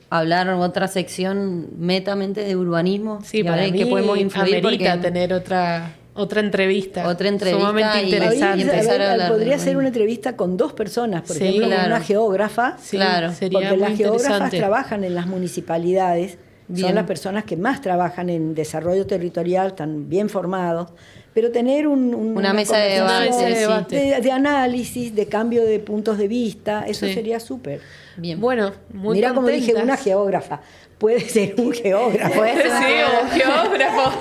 hablar otra sección netamente de urbanismo. Sí, y a para ver mí qué podemos influir amerita porque tener otra entrevista. Otra entrevista Sumamente y- interesante. y empezar a hablar Podría de- ser una entrevista con 2 personas, por Sí, ejemplo, con claro. una geógrafa, Sí, Claro. sería porque muy las geógrafas interesante. trabajan en las municipalidades, Bien. son las personas que más trabajan en desarrollo territorial, están bien formados, pero tener Una mesa de conversación, debate, sí. de análisis, de cambio de puntos de vista, eso Sí. sería súper. Bien. Bueno, muy Mira como dije, contentas. una geógrafa, puede ser un geógrafo. Puede ser Sí, un geógrafo.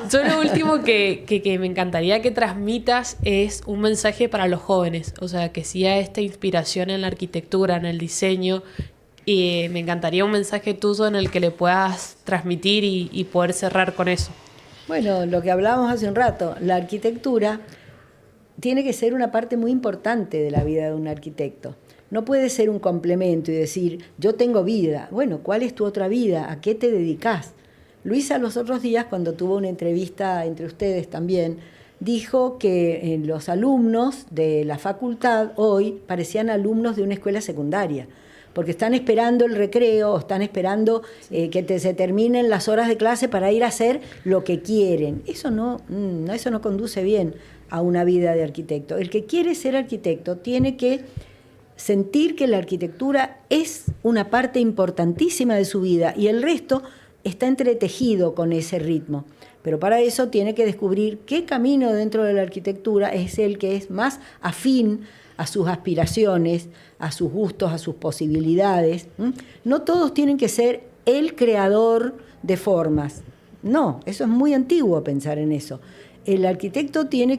Yo lo último que me encantaría que transmitas es un mensaje para los jóvenes. O sea, que siga esta inspiración en la arquitectura, en el diseño. Y me encantaría un mensaje tuyo en el que le puedas transmitir y poder cerrar con eso. Bueno, lo que hablábamos hace un rato, la arquitectura tiene que ser una parte muy importante de la vida de un arquitecto. No puede ser un complemento y decir, yo tengo vida. Bueno, ¿cuál es tu otra vida? ¿A qué te dedicás? Luisa los otros días, cuando tuvo una entrevista entre ustedes también, dijo que los alumnos de la facultad hoy parecían alumnos de una escuela secundaria, porque están esperando el recreo, o están esperando que se terminen las horas de clase para ir a hacer lo que quieren. Eso no conduce bien a una vida de arquitecto. El que quiere ser arquitecto tiene que sentir que la arquitectura es una parte importantísima de su vida y el resto está entretejido con ese ritmo. Pero para eso tiene que descubrir qué camino dentro de la arquitectura es el que es más afín a sus aspiraciones, a sus gustos, a sus posibilidades. No todos tienen que ser el creador de formas. No, eso es muy antiguo pensar en eso. El arquitecto tiene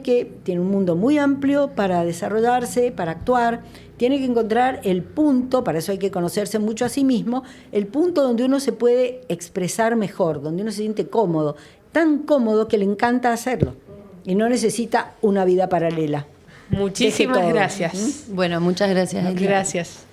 un mundo muy amplio para desarrollarse, para actuar, tiene que encontrar el punto, para eso hay que conocerse mucho a sí mismo, el punto donde uno se puede expresar mejor, donde uno se siente cómodo, tan cómodo que le encanta hacerlo y no necesita una vida paralela. Muchísimas Deje todo. gracias. Bueno, muchas gracias. Elia. Gracias.